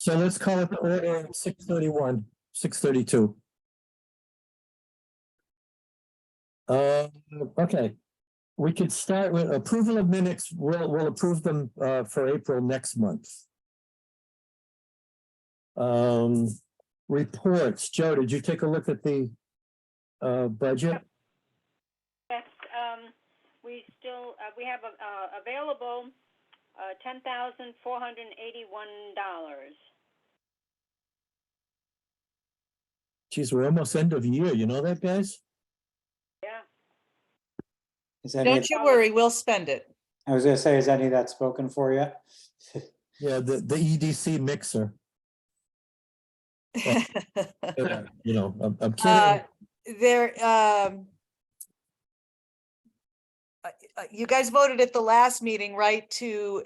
So let's call it the order at 6:31, 6:32. Okay, we could start with approval of minutes. We'll approve them for April next month. Reports. Joe, did you take a look at the budget? Yes, we still, we have available $10,481. Geez, we're almost end of year. You know that, guys? Yeah. Is any, Don't you worry, we'll spend it. I was gonna say, is any of that spoken for yet? Yeah, the EDC mixer. You know, I'm kidding. There, you guys voted at the last meeting, right, to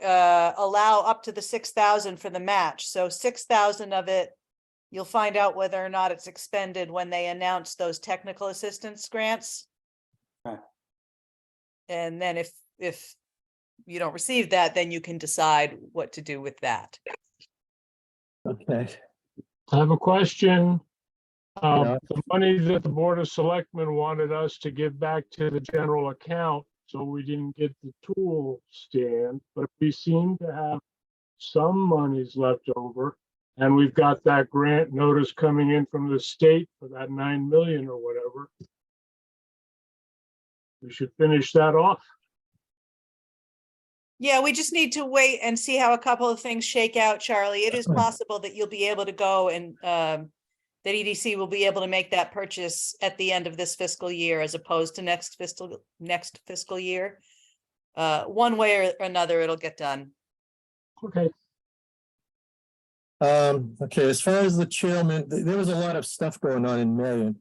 allow up to the 6,000 for the match. So 6,000 of it, you'll find out whether or not it's expended when they announce those technical assistance grants. Okay. And then if you don't receive that, then you can decide what to do with that. Okay. I have a question. Yeah. The money that the Board of Selectmen wanted us to give back to the general account, so we didn't get the tool stand, but we seem to have some monies left over. And we've got that grant notice coming in from the state for that 9 million or whatever. We should finish that off. Yeah, we just need to wait and see how a couple of things shake out, Charlie. It is possible that you'll be able to go and that EDC will be able to make that purchase at the end of this fiscal year as opposed to next fiscal year. One way or another, it'll get done. Okay. Okay, as far as the chairman, there was a lot of stuff going on in Marion.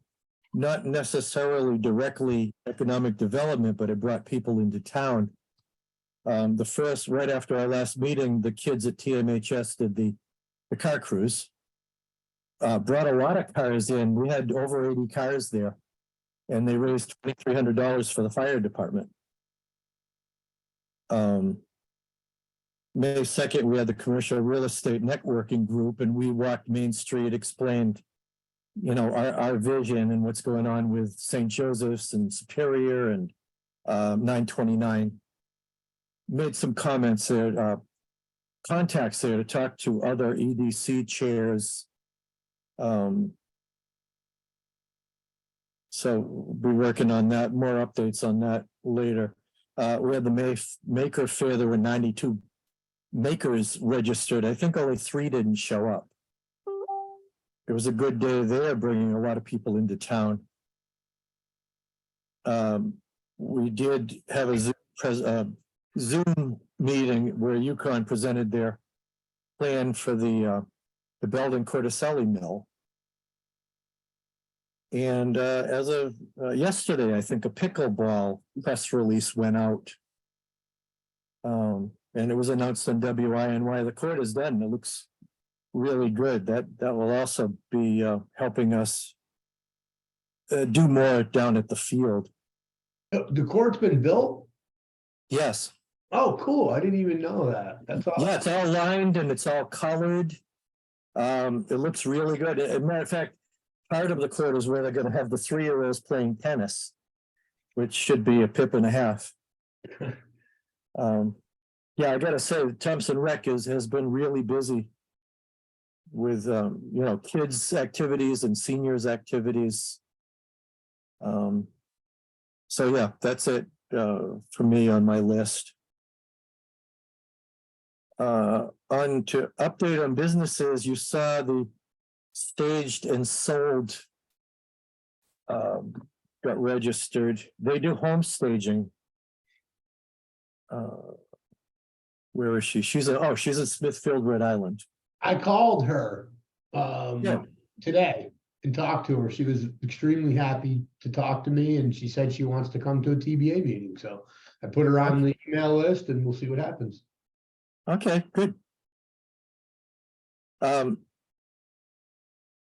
Not necessarily directly economic development, but it brought people into town. The first, right after our last meeting, the kids at TMHS did the car cruise. Brought a lot of cars in. We had over 80 cars there. And they raised $2,300 for the fire department. May 2nd, we had the commercial real estate networking group, and we walked Main Street, explained, you know, our vision and what's going on with St. Joseph's and Superior and 929. Made some comments there, contacts there to talk to other EDC chairs. So we'll be working on that, more updates on that later. We had the Maker Fair. There were 92 makers registered. I think only 3 didn't show up. It was a good day there, bringing a lot of people into town. We did have a Zoom meeting where Yukon presented their plan for the Belden Corticelli mill. And as of yesterday, I think a pickleball press release went out. And it was announced on WINY. The court is done. It looks really good. That will also be helping us do more down at the field. The court's been built? Yes. Oh, cool. I didn't even know that. That's awesome. Yeah, it's all lined and it's all colored. It looks really good. As a matter of fact, part of the court is where they're going to have the 3-year-olds playing tennis, which should be a pip and a half. Yeah, I got to say, Thompson Rec has been really busy with, you know, kids' activities and seniors' activities. So, yeah, that's it for me on my list. On to update on businesses, you saw the staged and sold got registered. They do home staging. Where is she? She's in Smithfield, Rhode Island. I called her Yeah. today and talked to her. She was extremely happy to talk to me, and she said she wants to come to a TBA meeting. So I put her on the email list, and we'll see what happens. Okay, good.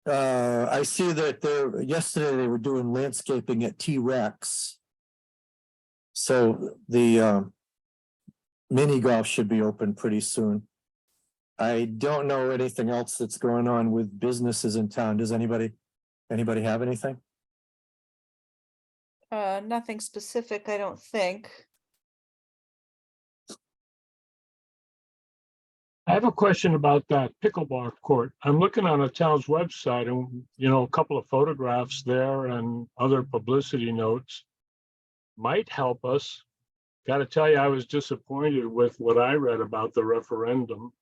I see that yesterday they were doing landscaping at T-Rex. So the mini golf should be open pretty soon. I don't know anything else that's going on with businesses in town. Does anybody have anything? Nothing specific, I don't think. I have a question about that pickleball court. I'm looking on the town's website and, a couple of photographs there and other publicity notes might help us. Got to tell you, I was disappointed with what I read about the referendum.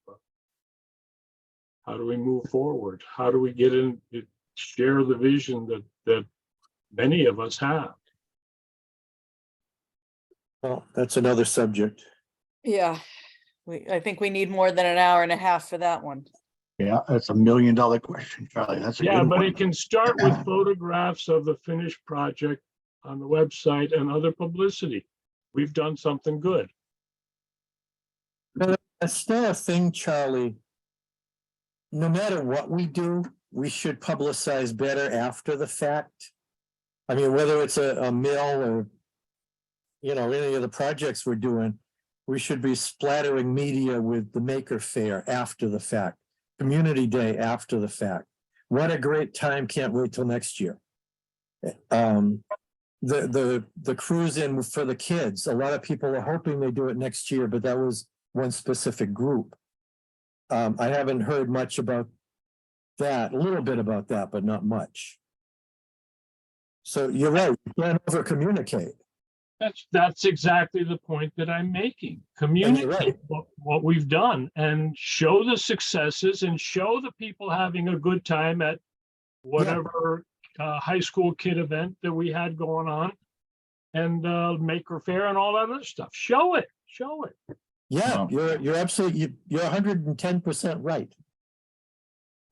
How do we move forward? How do we get in, share the vision that many of us have? Well, that's another subject. Yeah, I think we need more than an hour and a half for that one. Yeah, that's $1 million question, Charlie. That's a Yeah, good but one. it can start with photographs of the finished project on the website and other publicity. We've done something good. That's still a thing, Charlie. No matter what we do, we should publicize better after the fact. I mean, whether it's a mill or, any of the projects we're doing, we should be splattering media with the Maker Faire after the fact, Community Day after the fact. What a great time, can't wait till next year. The cruise in for the kids, a lot of people are hoping they do it next year, but that was one specific group. I haven't heard much about that, a little bit about that, but not much. So you're right, you can't over communicate. That's exactly the point that I'm making. Communicate what we've done and show the successes and show the people having a good time at whatever high school kid event that we had going on, and Maker Faire and all that other stuff. Show it. Yeah, you're absolutely, you're 110% right.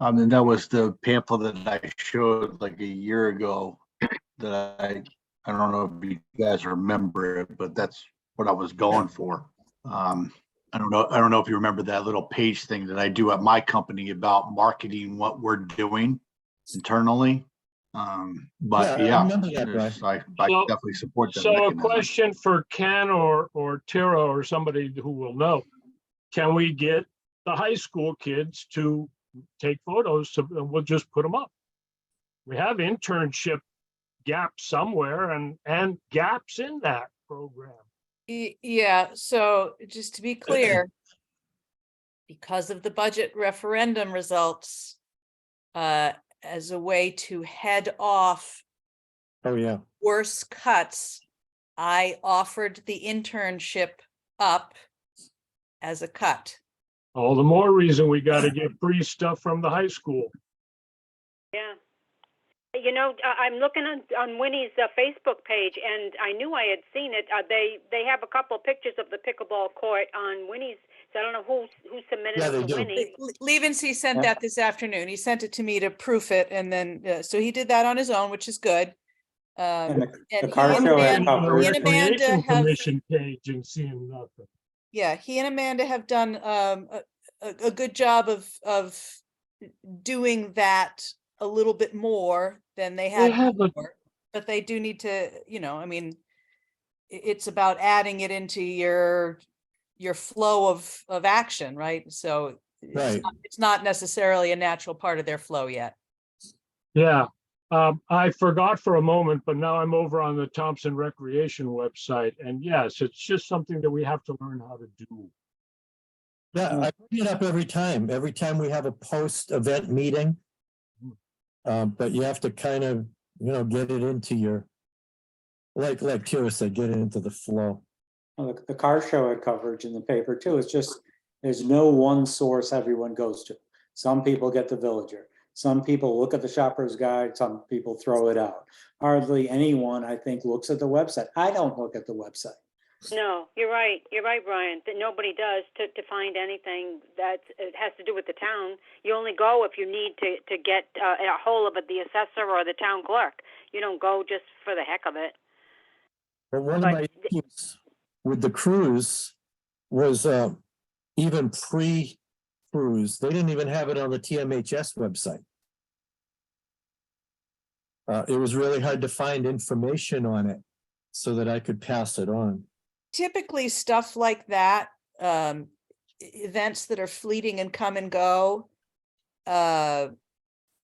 And that was the pamphlet that I showed like a year ago that I don't know if you guys remember it, but that's what I was going for. I don't know if you remember that little page thing that I do at my company about marketing what we're doing internally. But Yeah, I yeah, remember that, there's- Brian. I So- definitely support that. So a mechanism. question for Ken or Tara or somebody who will know. Can we get the high school kids to take photos and we'll just put them up? We have internship gaps somewhere and gaps in that program. Yeah, so just to be clear, because of the budget referendum results, as a way to head off Oh, yeah. worse cuts, I offered the internship up as a cut. All the more reason we got to get free stuff from the high school. Yeah. I'm looking on Winnie's Facebook page, and I knew I had seen it. They have a couple pictures of the pickleball court on Winnie's. So I don't know who submitted Yeah, it they to do. Winnie. Levincy sent Yeah. that this afternoon. He sent it to me to proof it, and then, so he did that on his own, which is good. And And the he car and show had Amanda- On the coverage. he and Amanda Recreation have- Commission page and seeing nothing. Yeah, he and Amanda have done a good job of doing that a little bit more than they They had have a before. But they do need to, I mean, it's about adding it into your flow of action, right? So Right. it's not necessarily a natural part of their flow yet. Yeah, I forgot for a moment, but now I'm over on the Thompson Recreation website. And yes, it's just something that we have to learn how to do. Yeah, I bring it up every time we have a post-event meeting. But you have to kind of, get it into your, like Tara said, get it into the flow. Well, the car show had coverage in the paper too. It's just, there's no one source everyone goes to. Some people get the Villager. Some people look at the shopper's guide. Some people throw it out. Hardly anyone, I think, looks at the website. I don't look at the website. No, you're right. You're right, Brian. That nobody does to find anything that it has to do with the town. You only go if you need to get a hold of the assessor or the town clerk. You don't go just for the heck of it. But one of But my issues with the cruise was even pre-cruise, they didn't even have it on the TMHS website. It was really hard to find information on it so that I could pass it on. Typically, stuff like that events that are fleeting and come and go.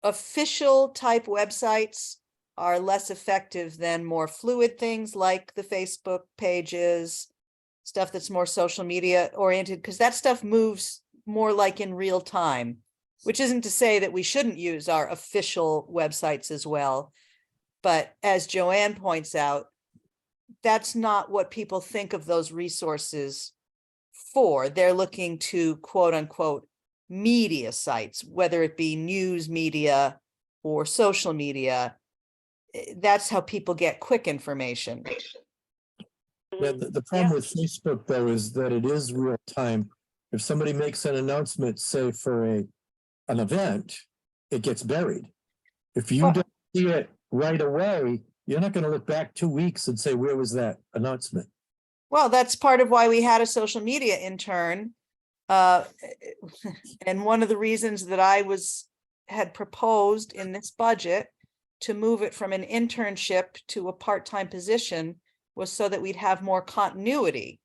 Official type websites are less effective than more fluid things like the Facebook pages, stuff that's more social media oriented, because that stuff moves more like in real time, which isn't to say that we shouldn't use our official websites as well. But as Joanne points out, that's not what people think of those resources for. They're looking to quote unquote media sites, whether it be news media or social media. That's how people get quick information. Yeah, the problem with Facebook though is that it is real time. If somebody makes an announcement, say for an event, it gets buried. If you Well- don't see it right away, you're not gonna look back 2 weeks and say, where was that announcement? Well, that's part of why we had a social media intern. And one of the reasons that I had proposed in this budget to move it from an internship to a part-time position was so that we'd have more continuity.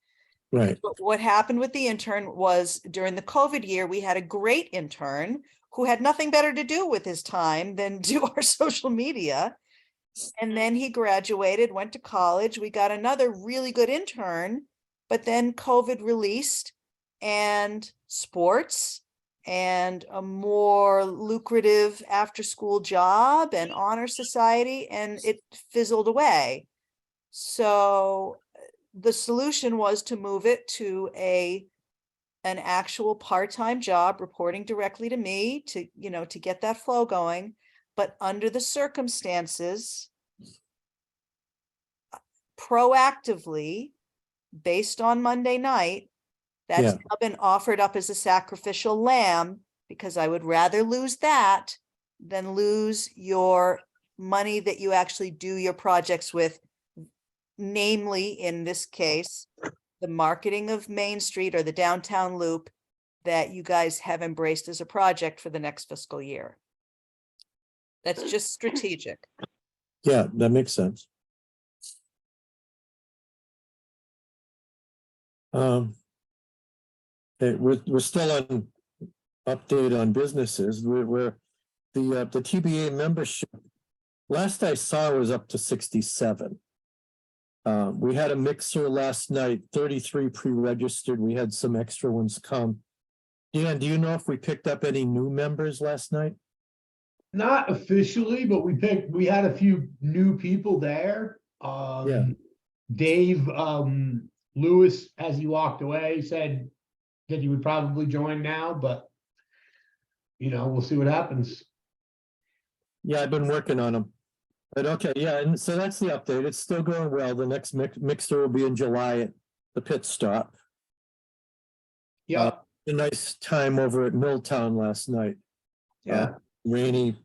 Right, But what happened with the intern was during the COVID year, we had a great intern who had nothing better to do with his time than do our social media. And then he graduated, went to college. We got another really good intern, but then COVID released and sports and a more lucrative after-school job and honor society, and it fizzled away. So the solution was to move it to an actual part-time job reporting directly to me to, to get that flow going. But under the circumstances, proactively, based on Monday night, that's Yeah. now been offered up as a sacrificial lamb, because I would rather lose that than lose your money that you actually do your projects with, namely, in this case, the marketing of Main Street or the downtown loop that you guys have embraced as a project for the next fiscal year. That's just strategic. yeah, that makes sense. We're still on update on businesses. We're the TBA membership. Last I saw was up to 67. We had a mixer last night, 33 pre-registered. We had some extra ones come. Dan, do you know if we picked up any new members last night? Not officially, but we had a few new people there. Yeah. Dave, Lewis, as he walked away, said that he would probably join now, but we'll see what happens. Yeah, I've been working on them. But okay, yeah, and so that's the update. It's still going well. The next mixer will be in July at the pit stop. Yeah, A nice time over at Milltown last night. yeah. Rainy,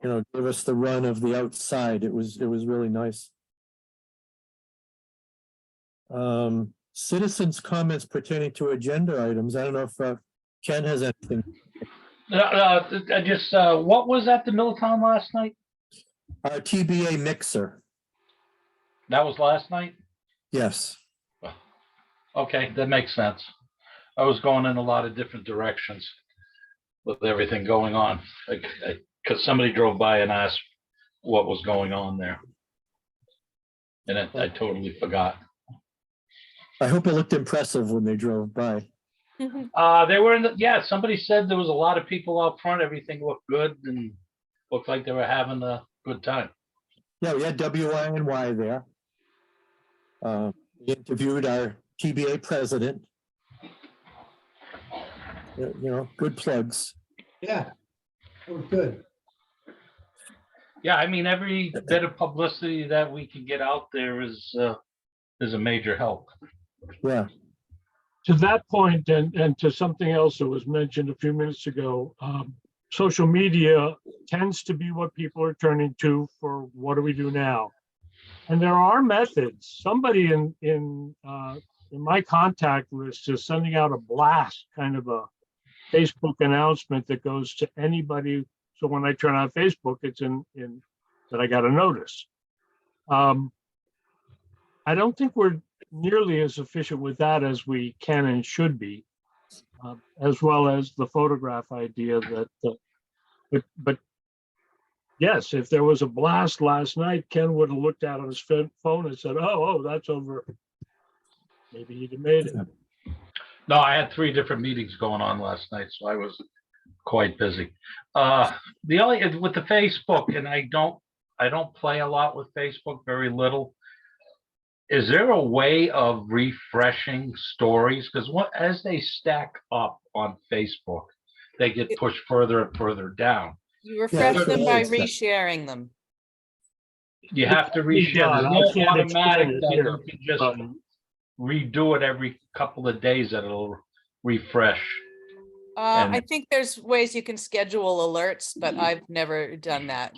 gave us the run of the outside. It was really nice. Citizens' comments pertaining to agenda items. I don't know if Ken has anything. Just what was at the Milltown last night? Our TBA mixer. That was last night? Yes. Okay, that makes sense. I was going in a lot of different directions with everything going on. Because somebody drove by and asked what was going on there. And I totally forgot. I hope it looked impressive when they drove by. They were somebody said there was a lot of people out front. Everything looked good and looked like they were having a good time. Yeah, we had WINY there. We interviewed our TBA president. Good plugs. Yeah, it was good. Yeah, I mean, every bit of publicity that we can get out there is a major help. Yeah, To that point, and to something else that was mentioned a few minutes ago, social media tends to be what people are turning to for what do we do now? And there are methods. Somebody in my contact list is sending out a blast, kind of a Facebook announcement that goes to anybody. So when I turn on Facebook, it's in that I got a notice. I don't think we're nearly as efficient with that as we can and should be. as well as the photograph idea that, but yes, if there was a blast last night, Ken would have looked at his phone and said, oh, that's over. Maybe he'd have made it. No, I had 3 different meetings going on last night, so I was quite busy. The only with the Facebook, and I don't play a lot with Facebook, very little. Is there a way of refreshing stories? Because as they stack up on Facebook, they get pushed further and further down. You refresh that's them what by I said. resharing them. You have to Please, reshare. God, There's I no can't automatic explain it that here, you can just but redo it every couple of days that it'll refresh. I think there's ways you can schedule alerts, but I've never done that.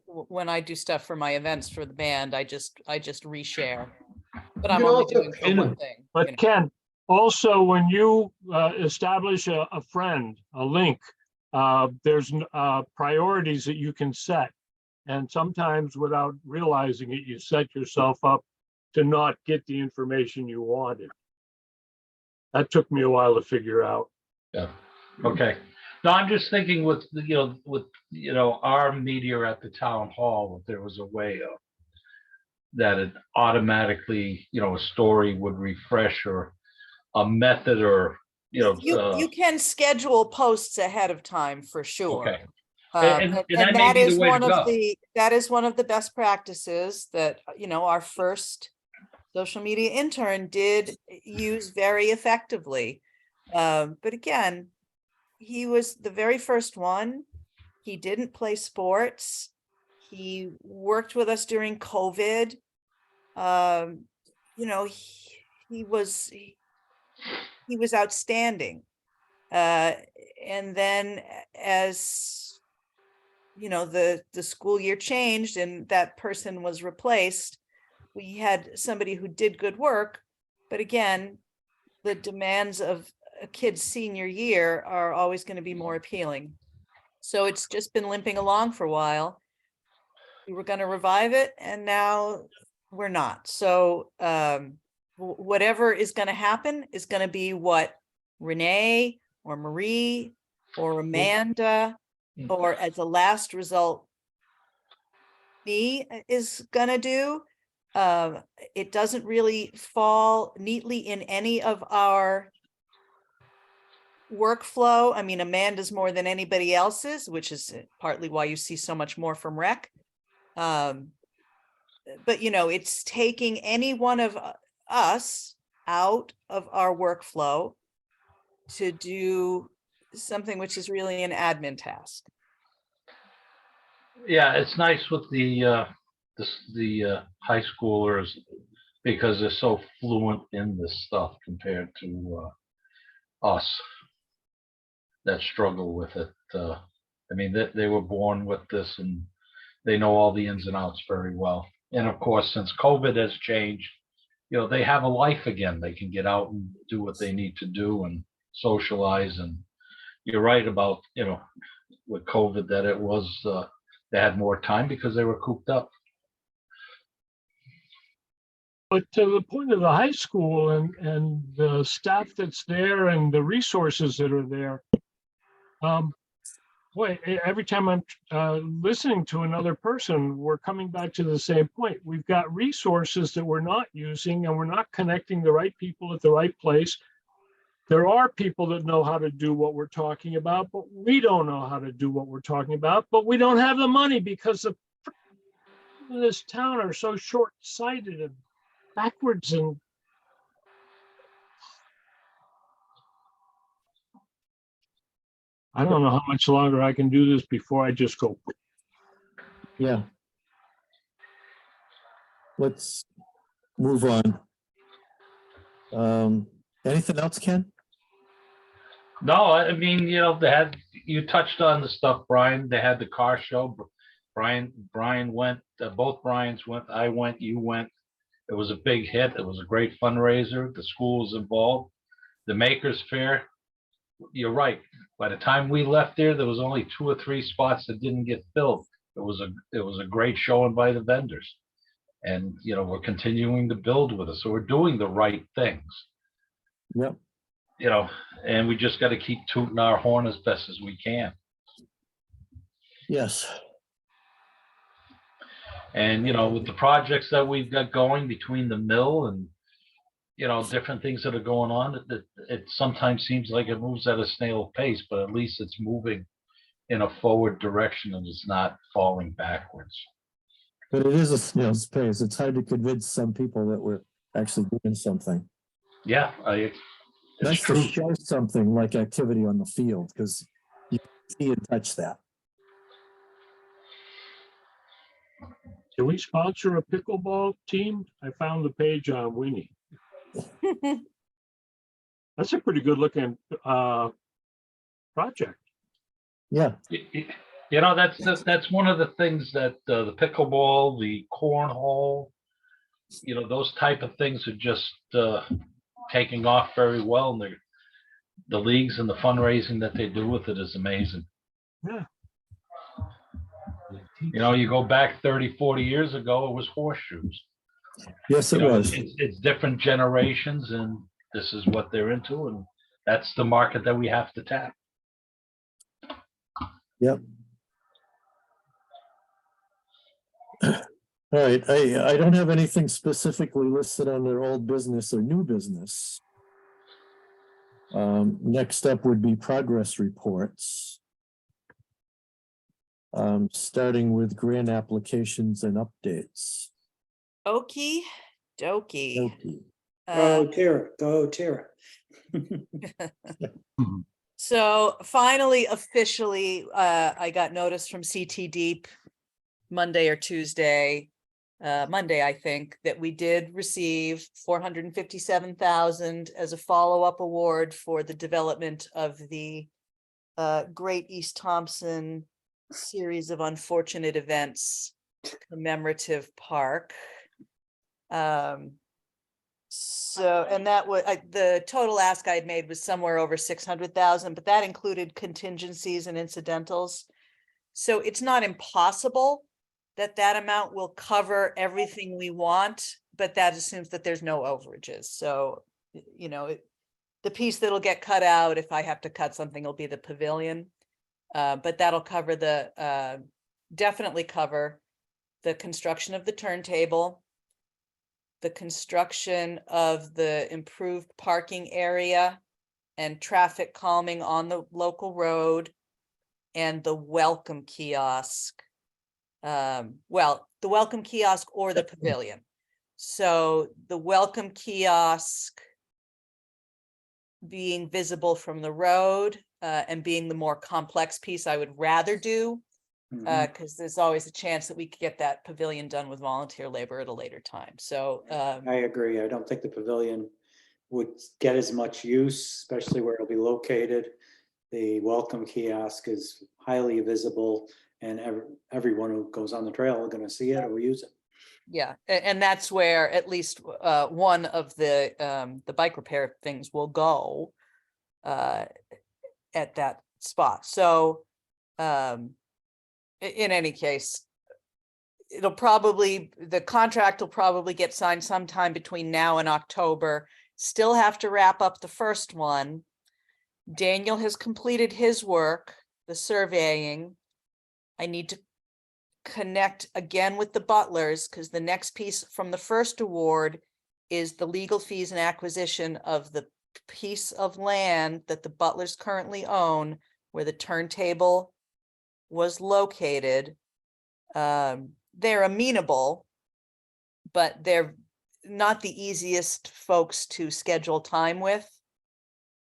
When I do stuff for my events for the band, I just reshare. But You I'm can only also doing for pin one 'em. thing. you But know. Ken, also when you establish a friend, a link, there's priorities that you can set. And sometimes without realizing it, you set yourself up to not get the information you wanted. That took me a while to figure out. Yeah. Okay. No, I'm just thinking with our media at the town hall, if there was a way of that it automatically, a story would refresh, or a method, or You can schedule posts ahead of time for sure. okay. And that may that be the is way to one of go. that is one of the best practices that, our first social media intern did use very effectively. But again, he was the very first one. He didn't play sports. He worked with us during COVID. He was outstanding. And then as the school year changed and that person was replaced, we had somebody who did good work, but again, the demands of a kid's senior year are always going to be more appealing. So it's just been limping along for a while. We were going to revive it and now we're not. So whatever is going to happen is going to be what Renee or Marie or Amanda, or as a last result, me is going to do. It doesn't really fall neatly in any of our workflow. I mean, Amanda's more than anybody else's, which is partly why you see so much more from rec. But it's taking any one of us out of our workflow to do something which is really an admin task. Yeah, it's nice with the high schoolers, because they're so fluent in this stuff compared to us that struggle with it. I mean, they were born with this and they know all the ins and outs very well. And of course, since COVID has changed, they have a life again. They can get out and do what they need to do and socialize. And you're right about, with COVID, that it was, they had more time because they were cooped up. But to the point of the high school and the staff that's there and the resources that are there, every time I'm listening to another person, we're coming back to the same point. We've got resources that we're not using and we're not connecting the right people at the right place. There are people that know how to do what we're talking about, but we don't know how to do what we're talking about, but we don't have the money because the people in this town are so short-sighted and backwards. And I don't know how much longer I can do this before I just go. Yeah. Let's move on. Anything else, Ken? No, I mean, you touched on the stuff, Brian. They had the car show. Brian went, both Brians went, I went, you went. It was a big hit. It was a great fundraiser. The school was involved. The Makers Fair, you're right. By the time we left there was only 2 or 3 spots that didn't get filled. It was a great showing by the vendors. And, we're continuing to build with it. So we're doing the right things. Yep. you know, and we just got to keep tooting our horn as best as we can. Yes. And, you know, with the projects that we've got going between the mill and, you know, different things that are going on, it sometimes seems like it moves at a snail pace, but at least it's moving in a forward direction and it's not falling backwards. But it is a snail's pace. It's hard to convince some people that we're actually doing something. Yeah, it's Nice to true. show something like activity on the field, because you can see and touch that. Can we sponsor a pickleball team? I found the page on Winnie. That's a pretty good looking project. Yeah, You know, that's one of the things that the pickleball, the cornhole, you know, those type of things are just taking off very well. And the leagues and the fundraising that they do with it is amazing. Yeah. You know, you go back 30, 40 years ago, it was horseshoes. yes, You it know, was. it's different generations and this is what they're into. And that's the market that we have to tap. Yep. All right, I don't have anything specifically listed on their old business or new business. Next up would be progress reports. Starting with grant applications and updates. Okie dokie. Okay. Go Tara, go Tara. So finally, officially, I got notice from CT Deep Monday or Tuesday, Monday, I think, that we did receive 457,000 as a follow-up award for the development of the Great East Thompson series of unfortunate events commemorative park. So, and that was, the total ask I had made was somewhere over 600,000, but that included contingencies and incidentals. So it's not impossible that that amount will cover everything we want, but that assumes that there's no overages. So, you know, the piece that'll get cut out, if I have to cut something, will be the pavilion. But that'll cover the, definitely cover the construction of the turntable, the construction of the improved parking area and traffic calming on the local road, and the welcome kiosk. Well, the welcome kiosk or the pavilion. So the welcome kiosk being visible from the road, and being the more complex piece I would rather do, Mhm. because there's always a chance that we could get that pavilion done with volunteer labor at a later time. So I agree. I don't think the pavilion would get as much use, especially where it'll be located. The welcome kiosk is highly visible and everyone who goes on the trail are going to see it or use it. yeah, and that's where at least one of the bike repair things will go at that spot. So in any case, the contract will probably get signed sometime between now and October. Still have to wrap up the first one. Daniel has completed his work, the surveying. I need to connect again with the Butlers, because the next piece from the first award is the legal fees and acquisition of the piece of land that the Butlers currently own, where the turntable was located. They're amenable, but they're not the easiest folks to schedule time with.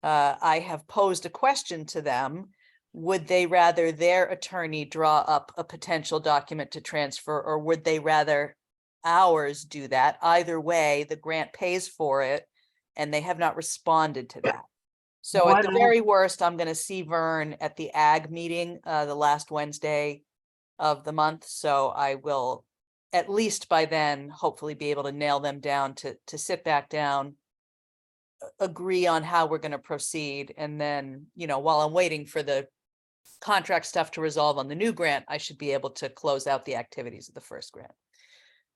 I have posed a question to them. Would they rather their attorney draw up a potential document to transfer, or would they rather ours do that? Either way, the grant pays for it, and they have not responded to that. So Why at the don't- very worst, I'm going to see Vern at the ag meeting, the last Wednesday of the month. So I will, at least by then, hopefully be able to nail them down to sit back down, agree on how we're going to proceed. And then, you know, while I'm waiting for the contract stuff to resolve on the new grant, I should be able to close out the activities of the first grant.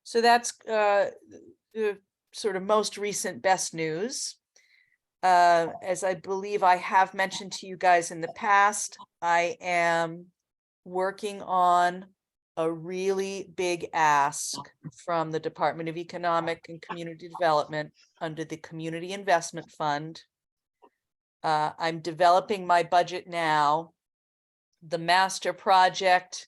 So that's the sort of most recent best news. as I believe I have mentioned to you guys in the past, I am working on a really big ask from the Department of Economic and Community Development under the Community Investment Fund. I'm developing my budget now. The master project,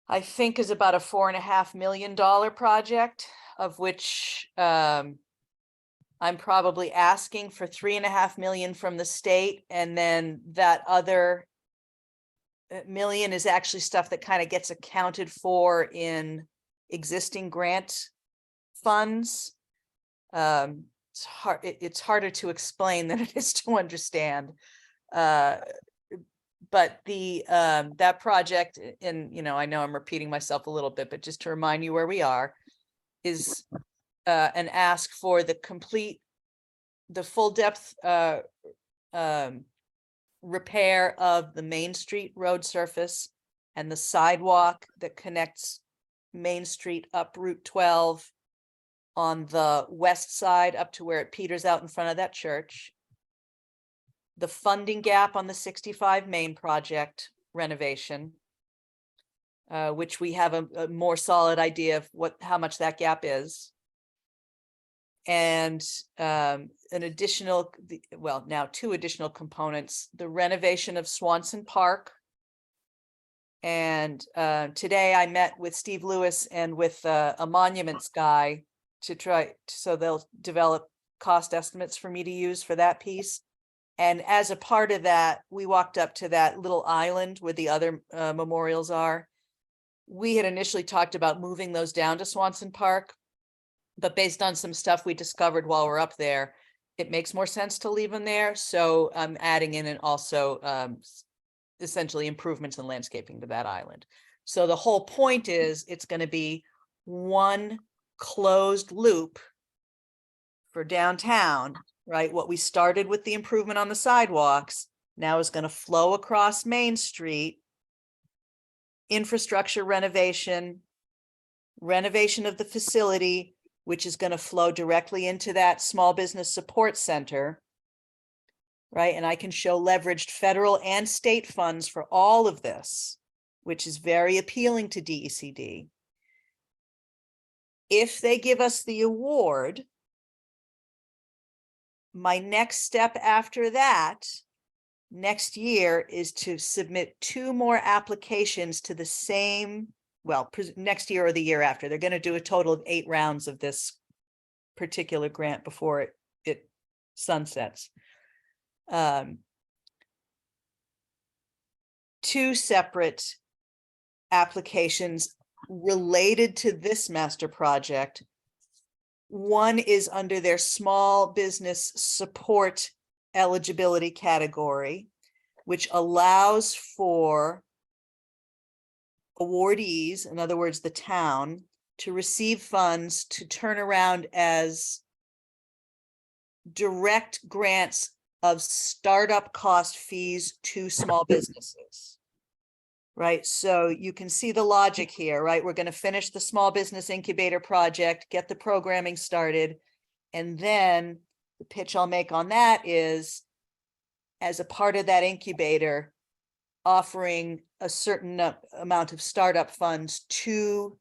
I think, is about a $4.5 million project, of which I'm probably asking for 3.5 million from the state, and then that other million is actually stuff that kind of gets accounted for in existing grant funds. It's hard, it's harder to explain than it is to understand. But the that project, and I know I'm repeating myself a little bit, but just to remind you where we are, is an ask for the full depth repair of the Main Street road surface and the sidewalk that connects Main Street up Route 12 on the west side up to where it peters out in front of that church. The funding gap on the 65 Main project renovation, which we have a more solid idea of how much that gap is. And an additional, well, now 2 additional components, the renovation of Swanson Park. And today I met with Steve Lewis and with a monuments guy to try, so they'll develop cost estimates for me to use for that piece. And as a part of that, we walked up to that little island where the other memorials are. We had initially talked about moving those down to Swanson Park, but based on some stuff we discovered while we're up there, it makes more sense to leave them there. So I'm adding in and also essentially improvements in landscaping to that island. So the whole point is it's going to be one closed loop for downtown, right? What we started with the improvement on the sidewalks now is going to flow across Main Street, infrastructure renovation, renovation of the facility, which is going to flow directly into that small business support center, right? And I can show leveraged federal and state funds for all of this, which is very appealing to DECD. If they give us the award, my next step after that, next year, is to submit 2 more applications to the same, well, next year or the year after. They're going to do a total of 8 rounds of this particular grant before it sunsets. 2 separate applications related to this master project. One is under their small business support eligibility category, which allows for awardees, in other words, the town, to receive funds to turn around as direct grants of startup cost fees to small businesses. Right, so you can see the logic here, right? We're going to finish the small business incubator project, get the programming started, and then the pitch I'll make on that is, as a part of that incubator, offering a certain amount of startup funds to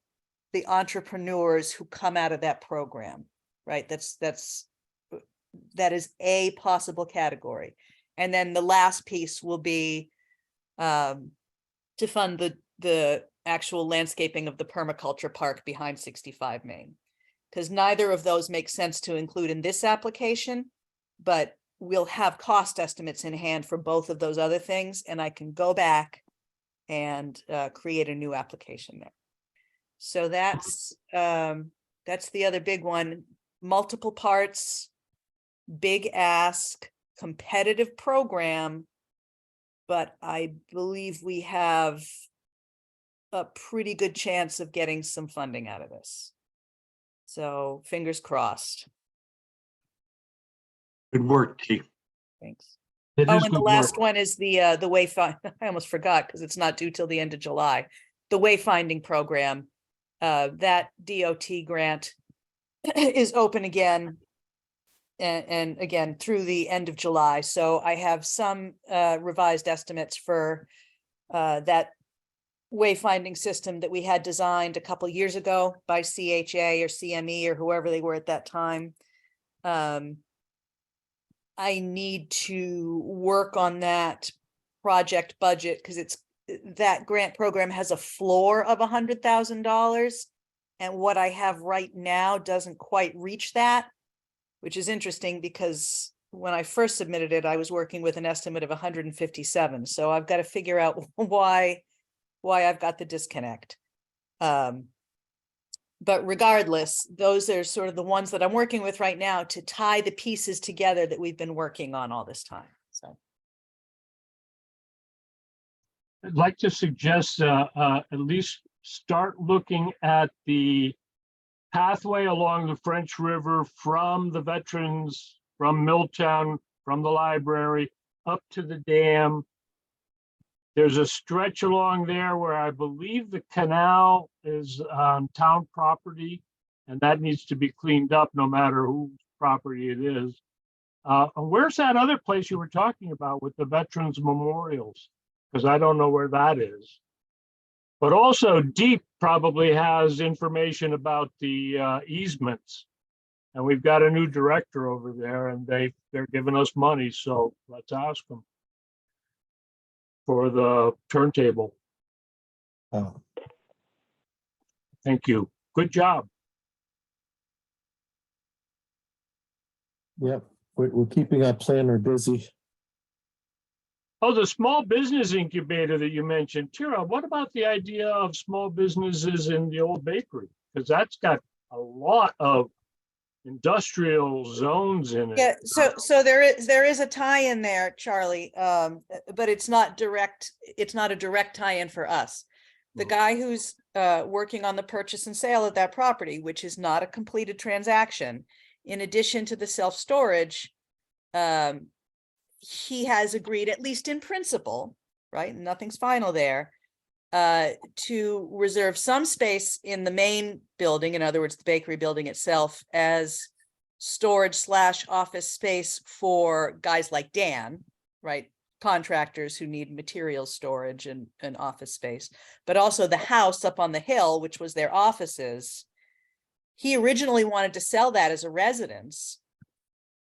the entrepreneurs who come out of that program, right? That is a possible category. And then the last piece will be to fund the actual landscaping of the permaculture park behind 65 Main. Because neither of those make sense to include in this application, but we'll have cost estimates in hand for both of those other things, and I can go back and create a new application there. So that's the other big one. Multiple parts, big ask, competitive program, but I believe we have a pretty good chance of getting some funding out of this. So fingers crossed. Good work, T. Thanks. It Oh, is and the good last work. one is the wayfind. I almost forgot because it's not due till the end of July. The wayfinding program, that DOT grant is open again. and again, through the end of July. So I have some revised estimates for that wayfinding system that we had designed a couple years ago by CHA or CME or whoever they were at that time. I need to work on that project budget because that grant program has a floor of $100,000. And what I have right now doesn't quite reach that, which is interesting because when I first submitted it, I was working with an estimate of 157. So I've got to figure out why I've got the disconnect. But regardless, those are sort of the ones that I'm working with right now to tie the pieces together that we've been working on all this time. So I'd like to suggest at least start looking at the pathway along the French River from the veterans, from Milltown, from the library up to the dam. There's a stretch along there where I believe the canal is town property, and that needs to be cleaned up no matter whose property it is. Where's that other place you were talking about with the veterans memorials? Because I don't know where that is. But also Deep probably has information about the easements. And we've got a new director over there and they're giving us money, so let's ask them for the turntable. Oh, Thank you. Good job. yeah, we're keeping our planner busy. Oh, the small business incubator that you mentioned, Tara, what about the idea of small businesses in the old bakery? Because that's got a lot of industrial zones in it. yeah, so there is a tie in there, Charlie, but it's not direct. It's not a direct tie-in for us. The guy who's working on the purchase and sale of that property, which is not a completed transaction, in addition to the self-storage, he has agreed, at least in principle, right? Nothing's final there, to reserve some space in the main building, in other words, the bakery building itself, as storage / office space for guys like Dan, right? Contractors who need material storage and office space, but also the house up on the hill, which was their offices. He originally wanted to sell that as a residence.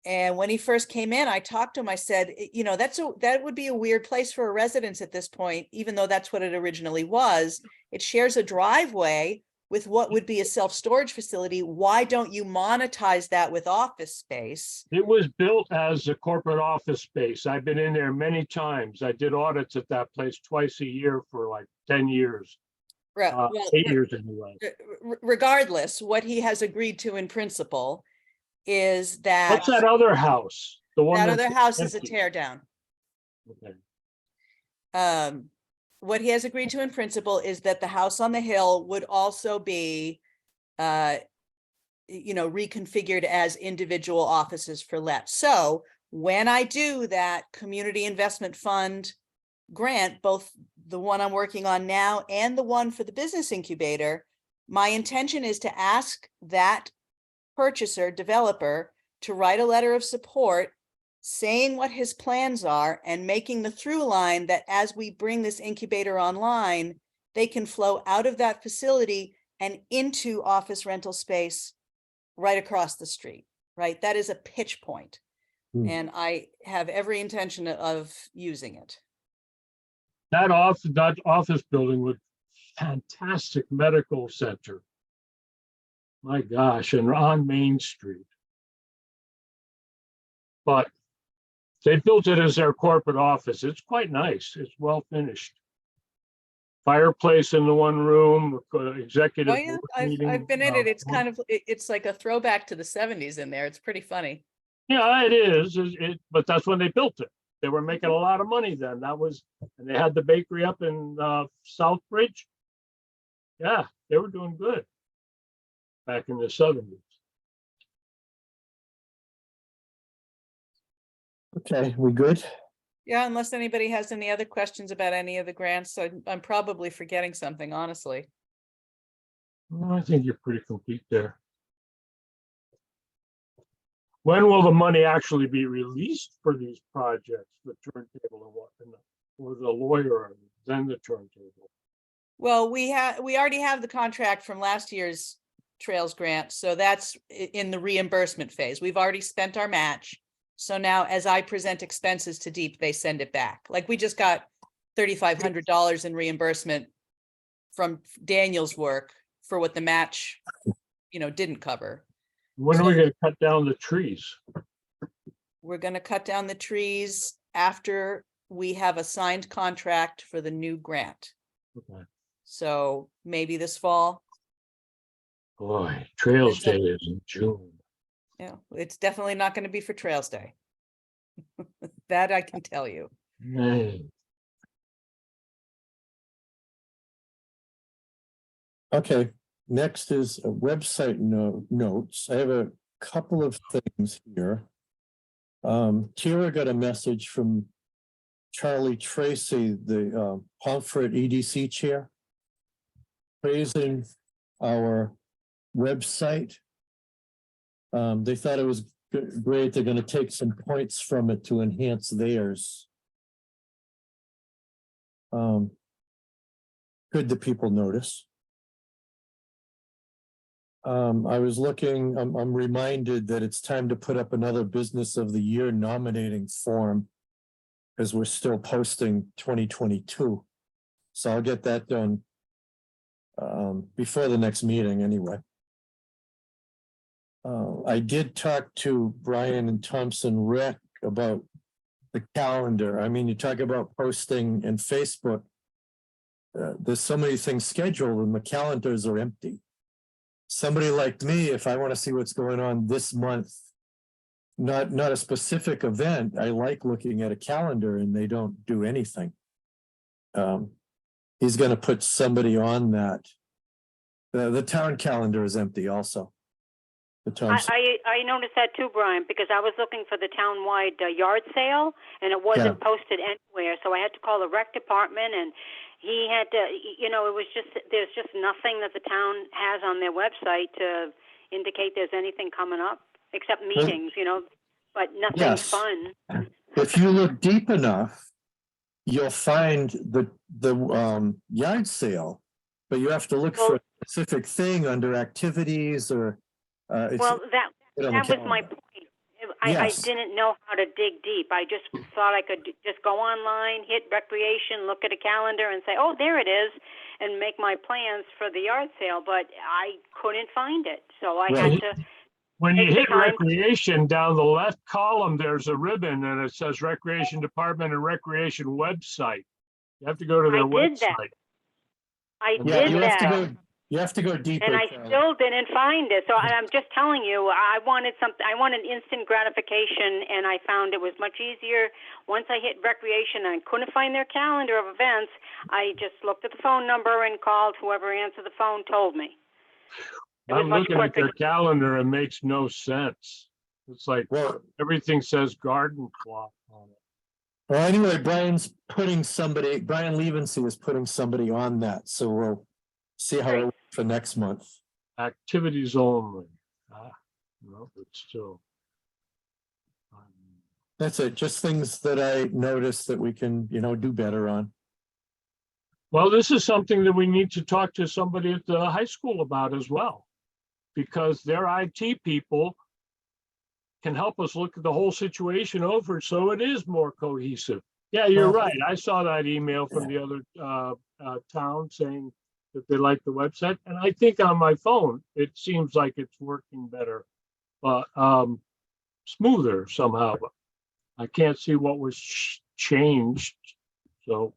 And when he first came in, I talked to him, I said, you know, that would be a weird place for a residence at this point, even though that's what it originally was. It shares a driveway with what would be a self-storage facility. Why don't you monetize that with office space? It was built as a corporate office space. I've been in there many times. I did audits at that place twice a year for like 10 years. Well, 8 years anyway. regardless, what he has agreed to in principle is that What's that other house? The one that that's other house is a empty? tear down. Okay. What he has agreed to in principle is that the house on the hill would also be, reconfigured as individual offices for let. So when I do that community investment fund grant, both the one I'm working on now and the one for the business incubator, my intention is to ask that purchaser, developer, to write a letter of support saying what his plans are and making the through line that as we bring this incubator online, they can flow out of that facility and into office rental space right across the street, right? That is a pitch point. And I have every intention of using it. That office building with fantastic medical center. My gosh, and on Main Street. But they built it as their corporate office. It's quite nice. It's well finished. Fireplace in the one room, executive. Oh yeah, I've been in it. It's kind of, it's like a throwback to the 70s in there. It's pretty funny. Yeah, it is. But that's when they built it. They were making a lot of money then. And they had the bakery up in Southbridge. Yeah, they were doing good back in the 70s. Okay, we good? Yeah, unless anybody has any other questions about any of the grants, I'm probably forgetting something, honestly. Well, I think you're pretty complete there. When will the money actually be released for these projects, the turntable and what, or the lawyer, and then the turntable? Well, we already have the contract from last year's Trails grant, so that's in the reimbursement phase. We've already spent our match. So now as I present expenses to Deep, they send it back. Like we just got $3,500 in reimbursement from Daniel's work for what the match, didn't cover. When are we gonna cut down the trees? We're gonna cut down the trees after we have a signed contract for the new grant. Okay. So maybe this fall. Boy, Trails Day There's is in June. Yeah, it's definitely not going to be for Trails Day. That I can tell you. Man, Okay, next is a website notes. I have a couple of things here. Kira got a message from Charlie Tracy, the Pomfret EDC chair, praising our website. They thought it was great. They're going to take some points from it to enhance theirs. Could the people notice? I was looking, I'm reminded that it's time to put up another Business of the Year nominating form because we're still posting 2022. So I'll get that done before the next meeting anyway. I did talk to Brian and Thompson Rec about the calendar. I mean, you talk about posting in Facebook. There's so many things scheduled and the calendars are empty. Somebody like me, if I want to see what's going on this month, not a specific event, I like looking at a calendar and they don't do anything. He's going to put somebody on that. The town calendar is empty also. The town. I noticed that too, Brian, because I was looking for the townwide yard sale and it wasn't posted anywhere. So I had to call the rec department and he had to, it was just, there's just nothing that the town has on their website to indicate there's anything coming up except meetings, but nothing Yes. fun. If you look deep enough, you'll find the yard sale, but you have to look for a specific thing under activities or it's Well, that on the was my calendar. point. I Yes. didn't know how to dig deep. I just thought I could just go online, hit recreation, look at a calendar and say, oh, there it is, and make my plans for the yard sale, but I couldn't find it. So I had to. when you Take the hit time. recreation, down the left column, there's a ribbon and it says Recreation Department and Recreation website. You have to go to their I did that. website. I Yeah, did you have to that. go. You have to go deeper. And I Carol. still didn't find it. So I'm just telling you, I wanted something. I wanted instant gratification, and I found it was much easier once I hit recreation. And I couldn't find their calendar of events. I just looked at the phone number and called. Whoever answered the phone told me. It was I'm much looking at quicker. their calendar. It makes no sense. It's like Well, everything says garden plot on it. well, anyway, Brian Levenson is putting somebody on that, so we'll see how it works for next month. Activities only. No, but still. That's it, just things that I noticed that we can, do better on. Well, this is something that we need to talk to somebody at the high school about as well, because their IT people can help us look at the whole situation over so it is more cohesive. Yeah, you're Well- right. I saw that email from the other town saying that they like the website. And I think on my phone, it seems like it's working better, but smoother somehow. But I can't see what was changed. So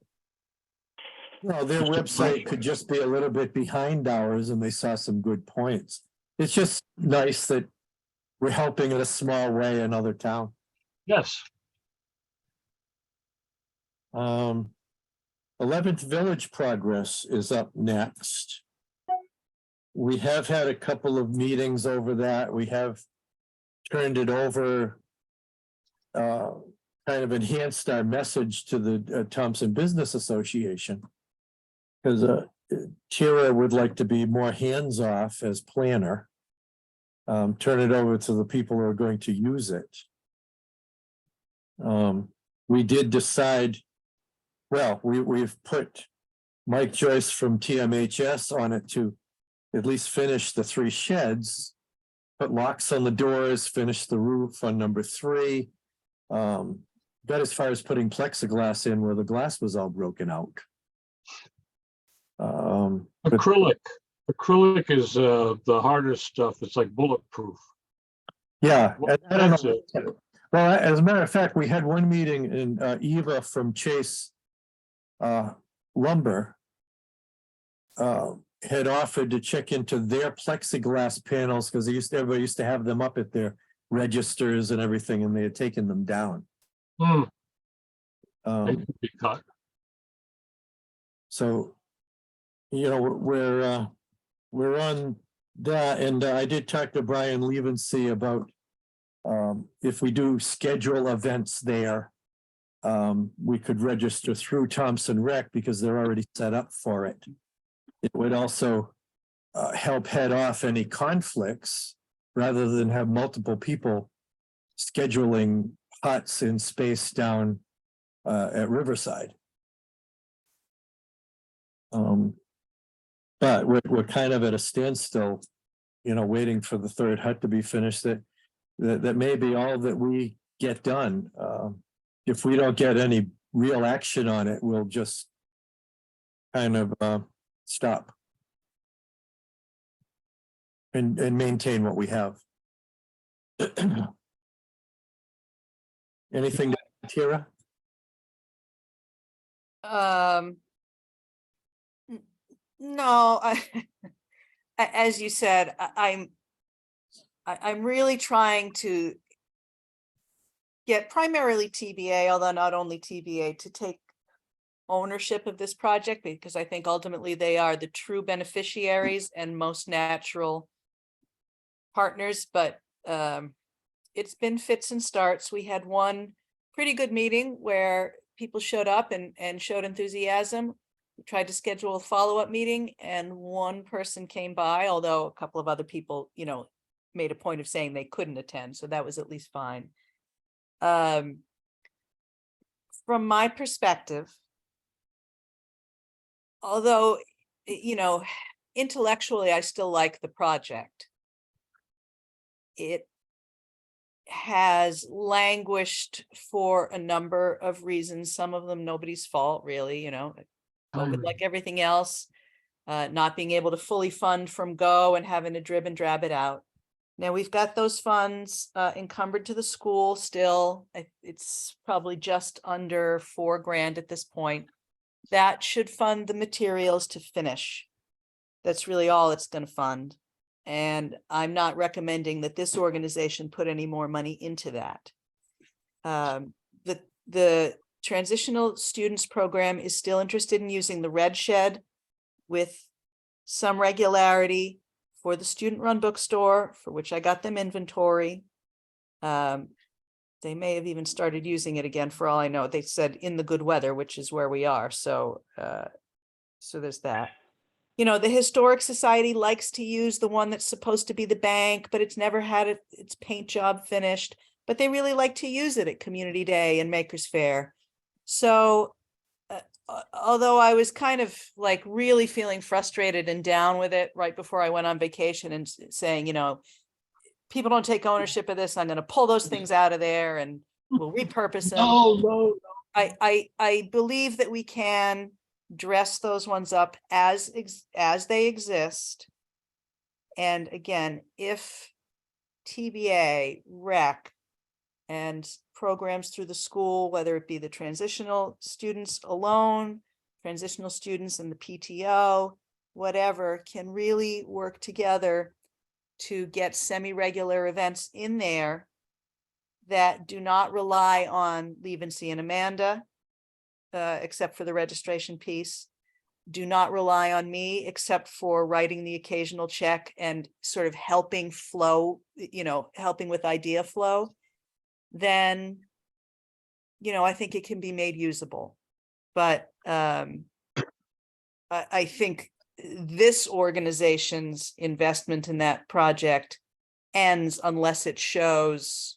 Well, their website could just be a little bit behind ours and they saw some good points. It's just nice that we're helping in a small way another town. yes, 11th Village Progress is up next. We have had a couple of meetings over that. We have turned it over, kind of enhanced our message to the Thompson Business Association. Because Tara would like to be more hands-off as planner. turn it over to the people who are going to use it. We did decide, well, we've put Mike Joyce from TMHS on it to at least finish the 3 sheds, put locks on the doors, finish the roof on number 3. Got as far as putting plexiglass in where the glass was all broken out. But Acrylic is the hardest stuff. It's like bulletproof. yeah, What I don't that's know. it. Well, as a matter of fact, we had one meeting in Eva from Chase Lumber had offered to check into their plexiglass panels because everybody used to have them up at their registers and everything, and they had taken them down. They Um, can be cut. So, you know, we're on that, and I did talk to Brian Levensey about if we do schedule events there, we could register through Thompson Rec because they're already set up for it. It would also help head off any conflicts rather than have multiple people scheduling huts in space down at Riverside. But we're kind of at a standstill, you know, waiting for the 3rd hut to be finished. That may be all that we get done. If we don't get any real action on it, we'll just kind of stop and maintain what we have. Anything, Tara? No, as you said, I'm really trying to get primarily TBA, although not only TBA, to take ownership of this project, because I think ultimately they are the true beneficiaries and most natural partners. But it's been fits and starts. We had one pretty good meeting where people showed up and showed enthusiasm. We tried to schedule a follow-up meeting, and one person came by, although a couple of other people, you know, made a point of saying they couldn't attend, so that was at least fine. From my perspective, although, you know, intellectually I still like the project, it has languished for a number of reasons, some of them nobody's fault, really, you know, COVID, like everything else, not being able to fully fund from go and having to drib and drab it out. Now we've got those funds encumbered to the school still. It's probably just under $4,000 at this point. That should fund the materials to finish. That's really all it's going to fund. And I'm not recommending that this organization put any more money into that. The transitional students program is still interested in using the red shed with some regularity for the student run bookstore, for which I got them inventory. They may have even started using it again for all I know. They said in the good weather, which is where we are. So there's that. You know, the Historic Society likes to use the one that's supposed to be the bank, but it's never had its paint job finished. But they really like to use it at Community Day and Makers Faire. So although I was kind of like really feeling frustrated and down with it right before I went on vacation and saying, you know, people don't take ownership of this, I'm going to pull those things out of there and we'll repurpose them. No. I believe that we can dress those ones up as they exist. And again, if TBA, rec, and programs through the school, whether it be the transitional students alone, transitional students and the PTO, whatever, can really work together to get semi-regular events in there that do not rely on Levensey and Amanda, except for the registration piece, do not rely on me except for writing the occasional check and sort of helping flow, you know, helping with idea flow, then, you know, I think it can be made usable. But I think this organization's investment in that project ends unless it shows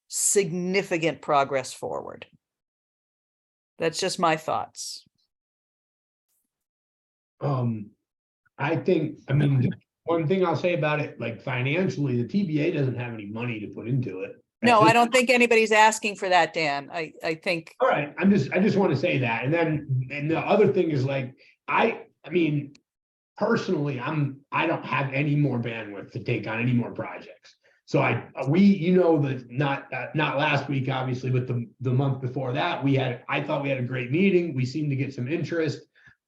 significant progress forward. That's just my thoughts. I think, I mean, one thing I'll say about it, like financially, the TBA doesn't have any money to put into it. No, I don't think anybody's asking for that, Dan. I think, All right, I just want to say that. And the other thing is like, I mean, personally, I don't have any more bandwidth to take on any more projects. So that not last week, obviously, but the month before that, I thought we had a great meeting. We seemed to get some interest.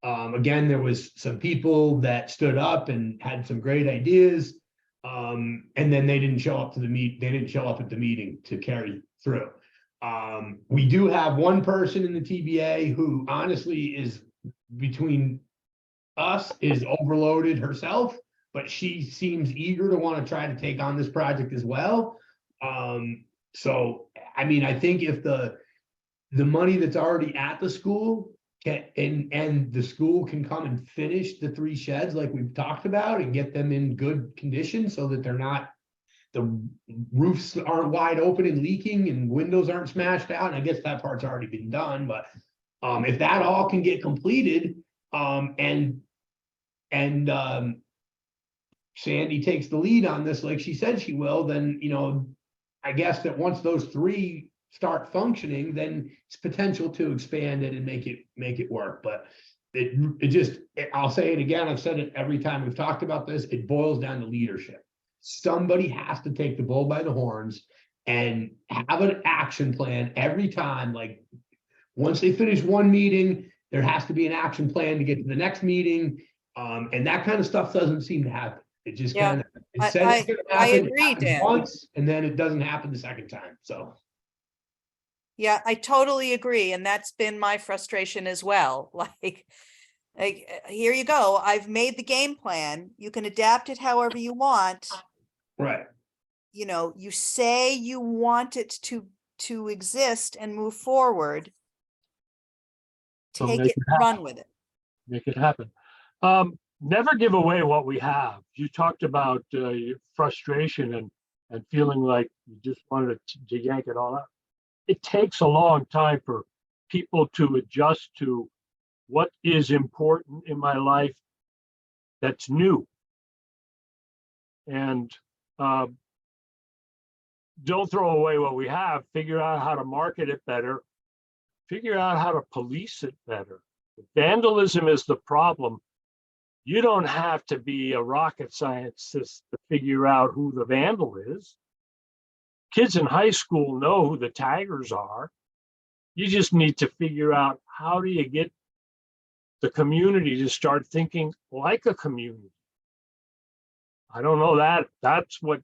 Again, there was some people that stood up and had some great ideas. And then they didn't show up to they didn't show up at the meeting to carry through. We do have one person in the TBA who honestly is between us is overloaded herself, but she seems eager to want to try to take on this project as well. So, I mean, I think if the money that's already at the school and the school can come and finish the 3 sheds like we've talked about and get them in good condition so that the roofs aren't wide open and leaking and windows aren't smashed out. And I guess that part's already been done, but if that all can get completed, and Sandy takes the lead on this, like she said she will, then, I guess that once those 3 start functioning, then it's potential to expand it and make it work. But I'll say it again. I've said it every time we've talked about this. It boils down to leadership. Somebody has to take the bull by the horns and have an action plan every time. Like once they finish one meeting, there has to be an action plan to get to the next meeting. And that kind of stuff doesn't seem to happen. It just Yeah, kind of, it says I it's gonna happen, it agree, happens Dan. once, and then it doesn't happen the second time. So. yeah, I totally agree. And that's been my frustration as well. Like, here you go. I've made the game plan. You can adapt it however you want. Right. You say you want it to exist and move forward. So Take make it, it and run with it. Make it happen. Never give away what we have. You talked about your frustration and feeling like you just wanted to yank it all out. It takes a long time for people to adjust to what is important in my life that's new. And don't throw away what we have. Figure out how to market it better. Figure out how to police it better. If vandalism is the problem, you don't have to be a rocket scientist to figure out who the vandal is. Kids in high school know who the taggers are. You just need to figure out how do you get the community to start thinking like a community. I don't know that. That's what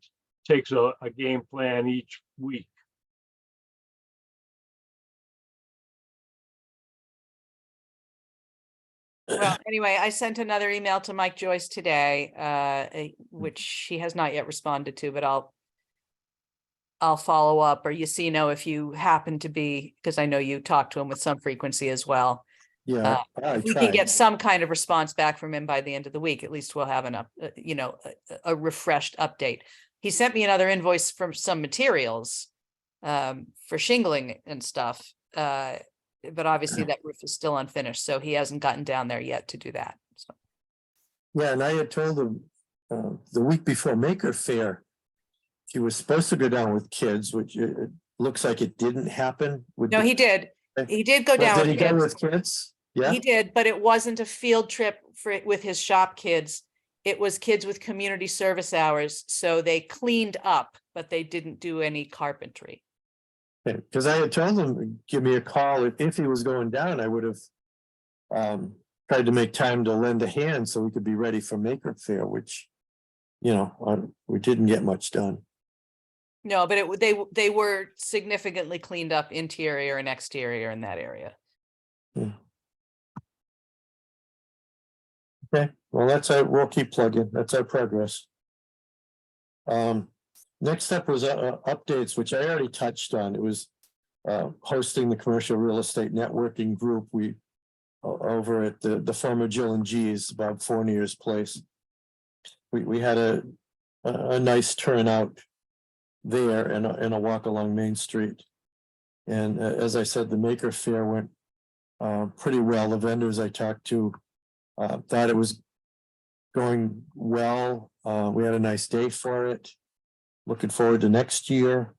takes a game plan each week. Well, anyway, I sent another email to Mike Joyce today, which he has not yet responded to, but I'll follow up, or if you happen to be, because I know you talk to him with some frequency as well. Yeah, I If we tried. can get some kind of response back from him by the end of the week, at least we'll have a refreshed update. He sent me another invoice from some materials for shingling and stuff. But obviously that roof is still unfinished, so he hasn't gotten down there yet to do that. So. Yeah, and I had told him the week before Maker Fair, he was supposed to go down with kids, which it looks like it didn't happen. No, he did. He did go down Did he with go kids. with kids? Yeah. He did, but it wasn't a field trip with his shop kids. It was kids with community service hours. So they cleaned up, but they didn't do any carpentry. Because I had told him, give me a call if he was going down. I would have tried to make time to lend a hand so we could be ready for Maker Fair, which, we didn't get much done. No, but they were significantly cleaned up interior and exterior in that area. Yeah. Okay, well, we'll keep plugging. That's our progress. Next up was updates, which I already touched on. It was hosting the commercial real estate networking group. We over at the former Jill and G's, Bob Fournier's place. We had a nice turnout there and a walk along Main Street. And as I said, the Maker Fair went pretty well. The vendors I talked to thought it was going well. We had a nice day for it. Looking forward to next year.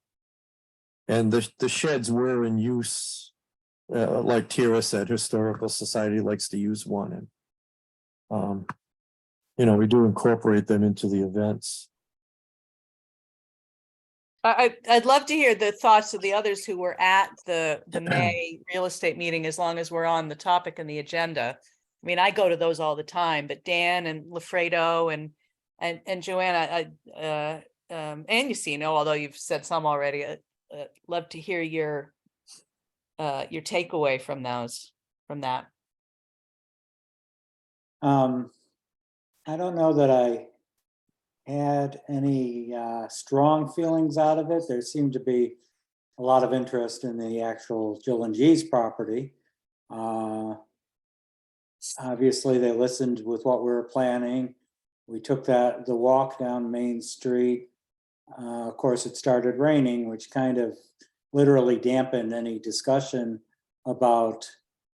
And the sheds were in use. Like Tira said, Historical Society likes to use one. And, we do incorporate them into the events. I'd love to hear the thoughts of the others who were at the May real estate meeting, as long as we're on the topic and the agenda. I mean, I go to those all the time, but Dan and LaFredo and Joanna, and Yacino, although you've said some already, love to hear your takeaway from that. I don't know that I had any strong feelings out of it. There seemed to be a lot of interest in the actual Jill and G's property. Obviously, they listened with what we were planning. We took the walk down Main Street. Of course, it started raining, which kind of literally dampened any discussion about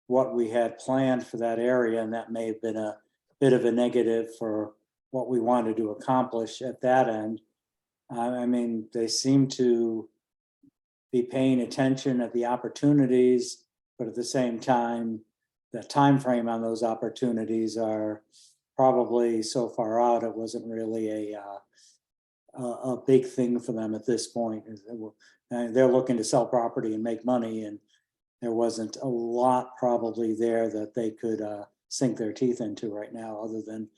what we had planned for that area, and that may have been a bit of a negative for what we wanted to accomplish at that end. I mean, they seem to be paying attention at the opportunities, but at the same time, the time frame on those opportunities are probably so far out, it wasn't really a big thing for them at this point. They're looking to sell property and make money, and there wasn't a lot probably there that they could sink their teeth into right now, other than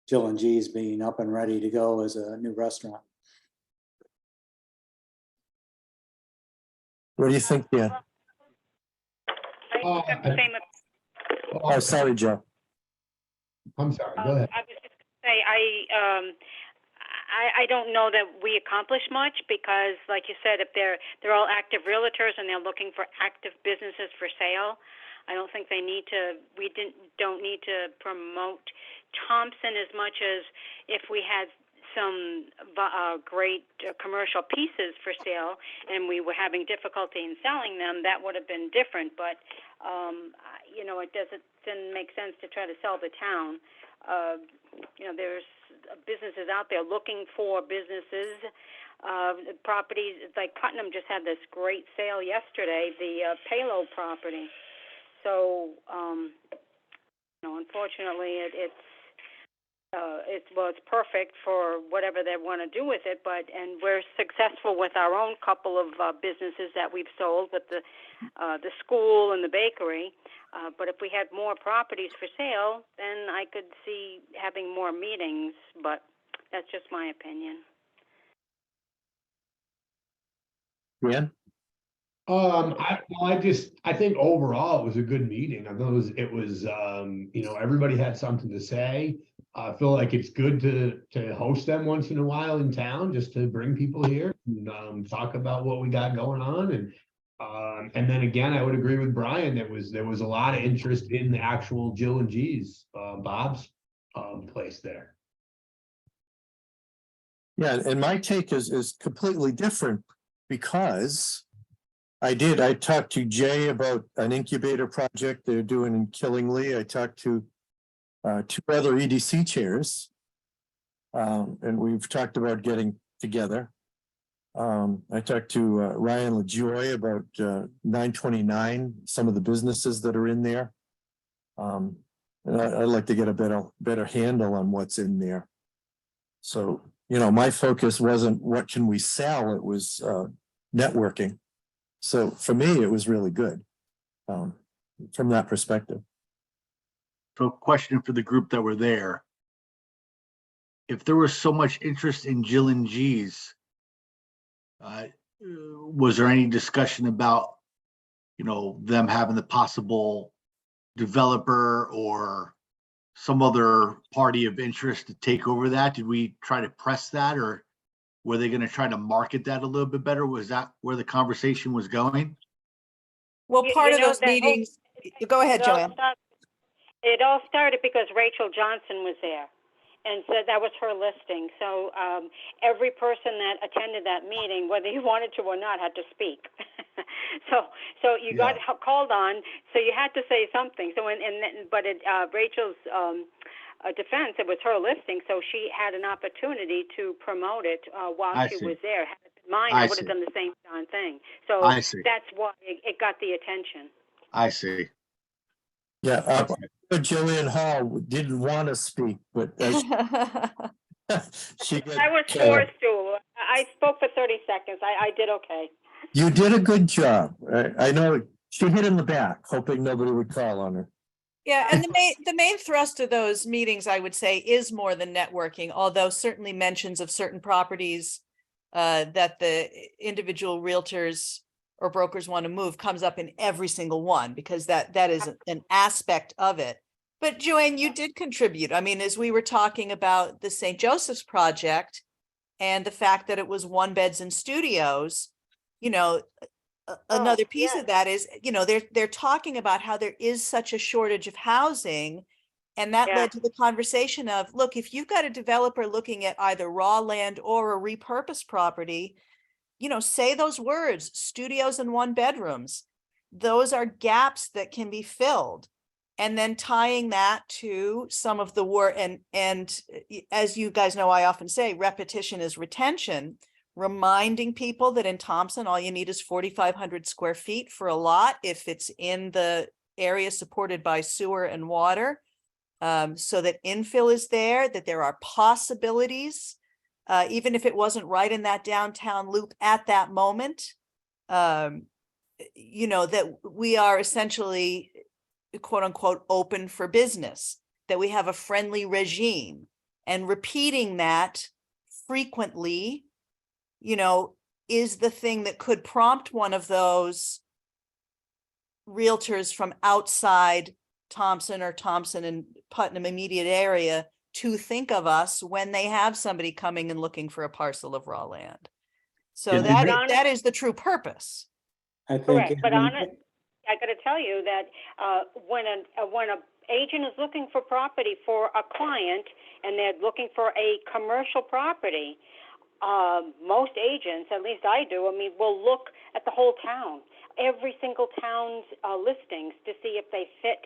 Jill and G's being up and ready to go as a new restaurant. What do you think, Dan? I have the same. Oh, sorry, Joe. I'm sorry, go ahead. I was just going to say, I don't know that we accomplish much, because, like you said, if they're all active realtors and they're looking for active businesses for sale, I don't think they need to. Don't need to promote Thompson as much as if we had some great commercial pieces for sale and we were having difficulty in selling them, that would have been different. But it didn't make sense to try to sell the town. There's businesses out there looking for businesses. Properties like Putnam just had this great sale yesterday, the Palo property. So, unfortunately, it's perfect for whatever they want to do with it. And we're successful with our own couple of businesses that we've sold, with the school and the bakery. But if we had more properties for sale, then I could see having more meetings. But that's just my opinion. Dan? I think overall it was a good meeting. I thought it was everybody had something to say. I feel like it's good to host them once in a while in town, just to bring people here and talk about what we got going on. And then again, I would agree with Brian. There was a lot of interest in the actual Jill and G's, Bob's place there. Yeah, and my take is completely different, because I talked to Jay about an incubator project they're doing in Killingly. I talked to 2 other EDC chairs, and we've talked about getting together. I talked to Ryan LaJoy about 929, some of the businesses that are in there. And I'd like to get a better handle on what's in there. So, my focus wasn't what can we sell, it was networking. So for me, it was really good from that perspective. So question for the group that were there. If there was so much interest in Jill and G's, was there any discussion about, them having the possible developer or some other party of interest to take over that? Did we try to press that, or were they going to try to market that a little bit better? Was that where the conversation was going? Well, part of those meetings, go ahead, Joanne. It all started because Rachel Johnson was there. And so that was her listing. So every person that attended that meeting, whether you wanted to or not, had to speak. so you got called on, so you had to say something. So but Rachel's defense, it was her listing, so she had an opportunity to promote it while I she see. was there. Had it been mine, I would have done the same darn thing. So I see. that's why it got the attention. I see. Yeah, Joanne Hall didn't want to speak, but as she I was got, forced to. I spoke for 30 seconds. I did okay. you did a good job. I know she hit in the back, hoping nobody would call on her. Yeah, and the main thrust of those meetings, I would say, is more than networking, although certainly mentions of certain properties that the individual realtors or brokers want to move comes up in every single one, because that is an aspect of it. But Joanne, you did contribute. I mean, as we were talking about the St. Joseph's project and the fact that it was 1 beds and studios, you know, another piece of that is, you know, they're talking about how there is such a shortage of housing. And that led to the conversation of, look, if you've got a developer looking at either raw land or a repurposed property, you know, say those words, studios and 1 bedrooms. Those are gaps that can be filled. And then tying that to some of the work, and as you guys know, I often say repetition is retention, reminding people that in Thompson, all you need is 4,500 square feet for a lot if it's in the area supported by sewer and water. So that infill is there, that there are possibilities, even if it wasn't right in that downtown loop at that moment, you know, that we are essentially, quote unquote, open for business, that we have a friendly regime, and repeating that frequently, you know, is the thing that could prompt one of those realtors from outside Thompson or Thompson and Putnam immediate area to think of us when they have somebody coming and looking for a parcel of raw land. So that is the true purpose. I think. Correct, but on it, I got to tell you that when a agent is looking for property for a client and they're looking for a commercial property, most agents, at least I do, I mean, will look at the whole town, every single town's listings to see if they fit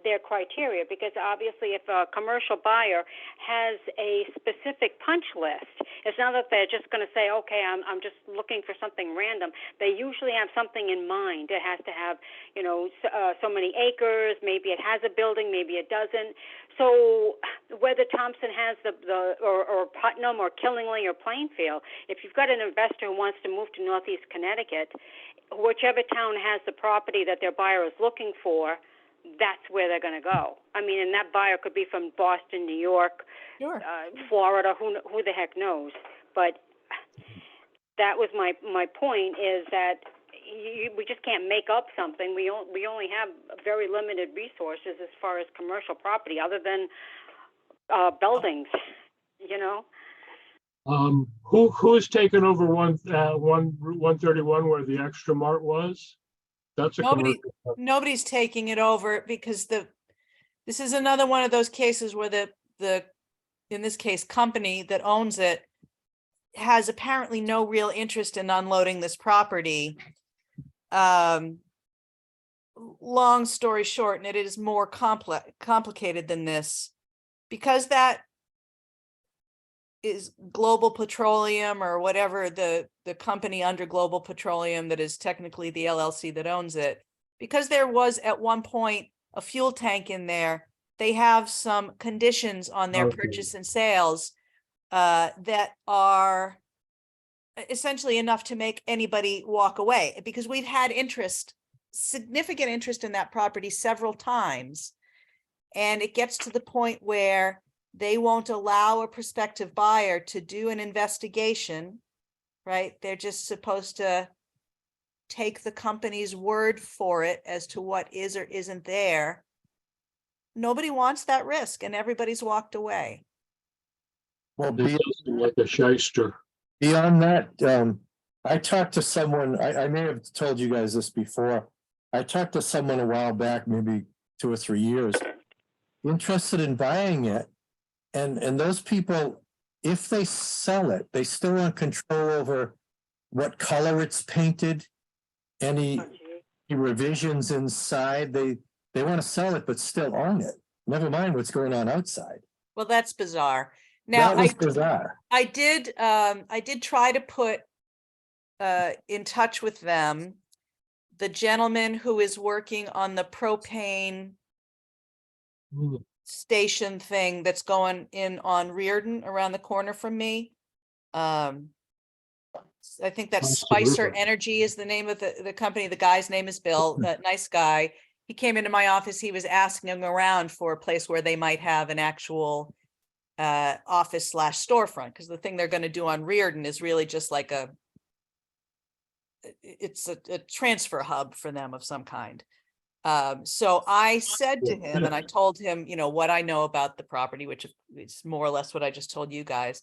their criteria, because obviously if a commercial buyer has a specific punch list, it's not that they're just going to say, okay, I'm just looking for something random. They usually have something in mind. It has to have, you know, so many acres, maybe it has a building, maybe it doesn't. So whether Thompson has or Putnam or Killingly or Plainfield, if you've got an investor who wants to move to Northeast Connecticut, whichever town has the property that their buyer is looking for, that's where they're going to go. I mean, and that buyer could be from Boston, New York, Sure. Florida, who the heck knows. But that was my point, is that we just can't make up something. We only have very limited resources as far as commercial property, other than buildings, you know. Who's taken over 131 where the Extra Mart was? That's a commercial. Nobody's taking it over, because this is another one of those cases where the in this case company that owns it has apparently no real interest in unloading this property. Long story short, and it is more complicated than this, because that is Global Petroleum, or whatever the company under Global Petroleum that is technically the LLC that owns it, because there was at one point a fuel tank in there, they have some conditions on their purchase and sales that are essentially enough to make anybody walk away, because we've had significant interest in that property several times. And it gets to the point where they won't allow a prospective buyer to do an investigation, right? They're just supposed to take the company's word for it as to what is or isn't there. Nobody wants that risk, and everybody's walked away. Well, This is like a shyster. beyond that, I talked to someone, I may have told you guys this before. I talked to someone a while back, maybe 2 or 3 years, interested in buying it. And those people, if they sell it, they still want control over what color it's painted, any Oh, gee. revisions inside. They want to sell it, but still own it. Never mind what's going on outside. Well, that's bizarre. Now, That was bizarre. I did try to put in touch with them, the gentleman who is working on the propane station thing that's going in on Reardon around the corner from me. I think that's Spicer Absolutely. Energy is the name of the company. The guy's name is Bill, nice guy. He came into my office. He was asking around for a place where they might have an actual office / storefront, because the thing they're going to do on Reardon is really just like it's a transfer hub for them of some kind. So I said to him, and I told him, you know, what I know about the property, which is more or less what I just told you guys.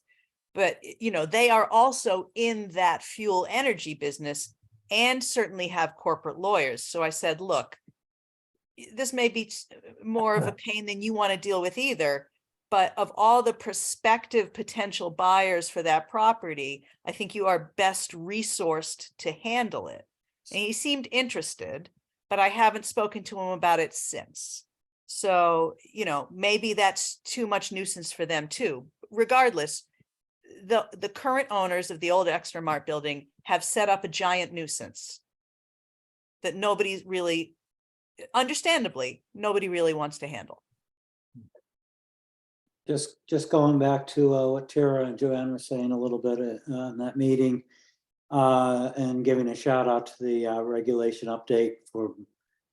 But, you know, they are also in that fuel energy business and certainly have corporate lawyers. So I said, look, this may be more of a pain than you want to deal with either. But of all the prospective potential buyers for that property, I think you are best resourced to handle it. And he seemed interested, but I haven't spoken to him about it since. So, you know, maybe that's too much nuisance for them too. Regardless, the current owners of the old Exeter Mart building have set up a giant nuisance that nobody really, understandably, nobody really wants to handle. Just going back to what Tara and Joanne were saying a little bit in that meeting, and giving a shout out to the regulation update for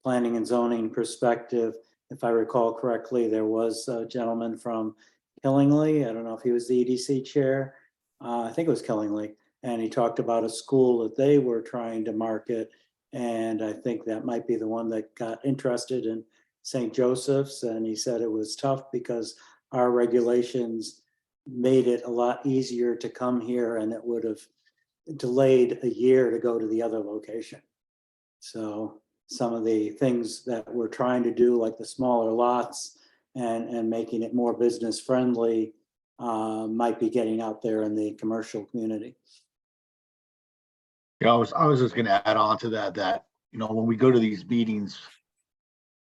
planning and zoning perspective. If I recall correctly, there was a gentleman from Killingly. I don't know if he was the EDC chair. I think it was Killingly. And he talked about a school that they were trying to market. And I think that might be the one that got interested in St. Joseph's. And he said it was tough because our regulations made it a lot easier to come here, and it would have delayed a year to go to the other location. So some of the things that we're trying to do, like the smaller lots and making it more business friendly, might be getting out there in the commercial community. Yeah, I was just gonna add on to that, you know, when we go to these meetings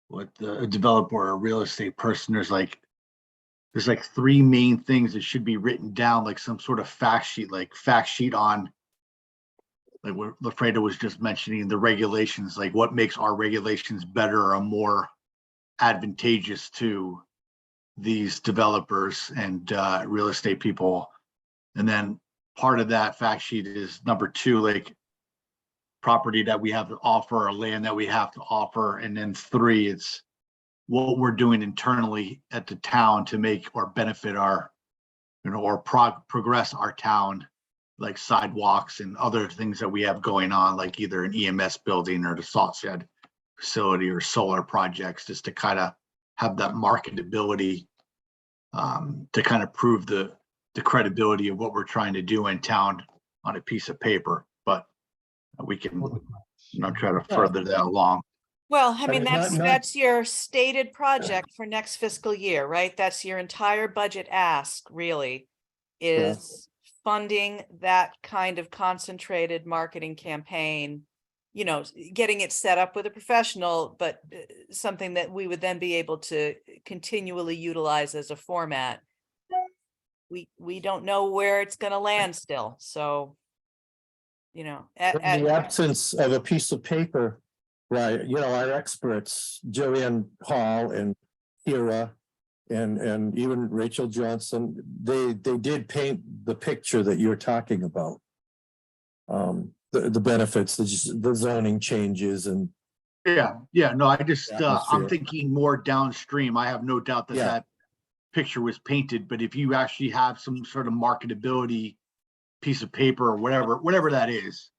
with a developer or a real estate person, there's like three main things that should be written down, like some sort of fact sheet on, like what Lafredo was just mentioning, the regulations, like what makes our regulations better or more advantageous to these developers and real estate people. And then part of that fact sheet is number 2, like property that we have to offer or land that we have to offer. And then 3, it's what we're doing internally at the town to make or benefit our, you know, or progress our town, like sidewalks and other things that we have going on, like either an EMS building or the salt shed facility or solar projects, just to kind of have that marketability, to kind of prove the credibility of what we're trying to do in town on a piece of paper. But we can, you know, try to further that along. Well, I mean, mean, not- that's your stated project for next fiscal year, right? That's your entire budget ask, really, is funding that kind of concentrated marketing campaign, you know, getting it set up with a professional, but something that we would then be able to continually utilize as a format. We don't know where it's going to land still. So, you know, In the absence of a piece of paper, right, you know, our experts, Joanne Hall and Kira and even Rachel Johnson, they did paint the picture that you're talking about. The benefits, the zoning changes and. Yeah, no, I just, I'm Atmosphere. thinking more downstream. I have no doubt that Yeah. that picture was painted, but if you actually have some sort of marketability piece of paper or whatever that is,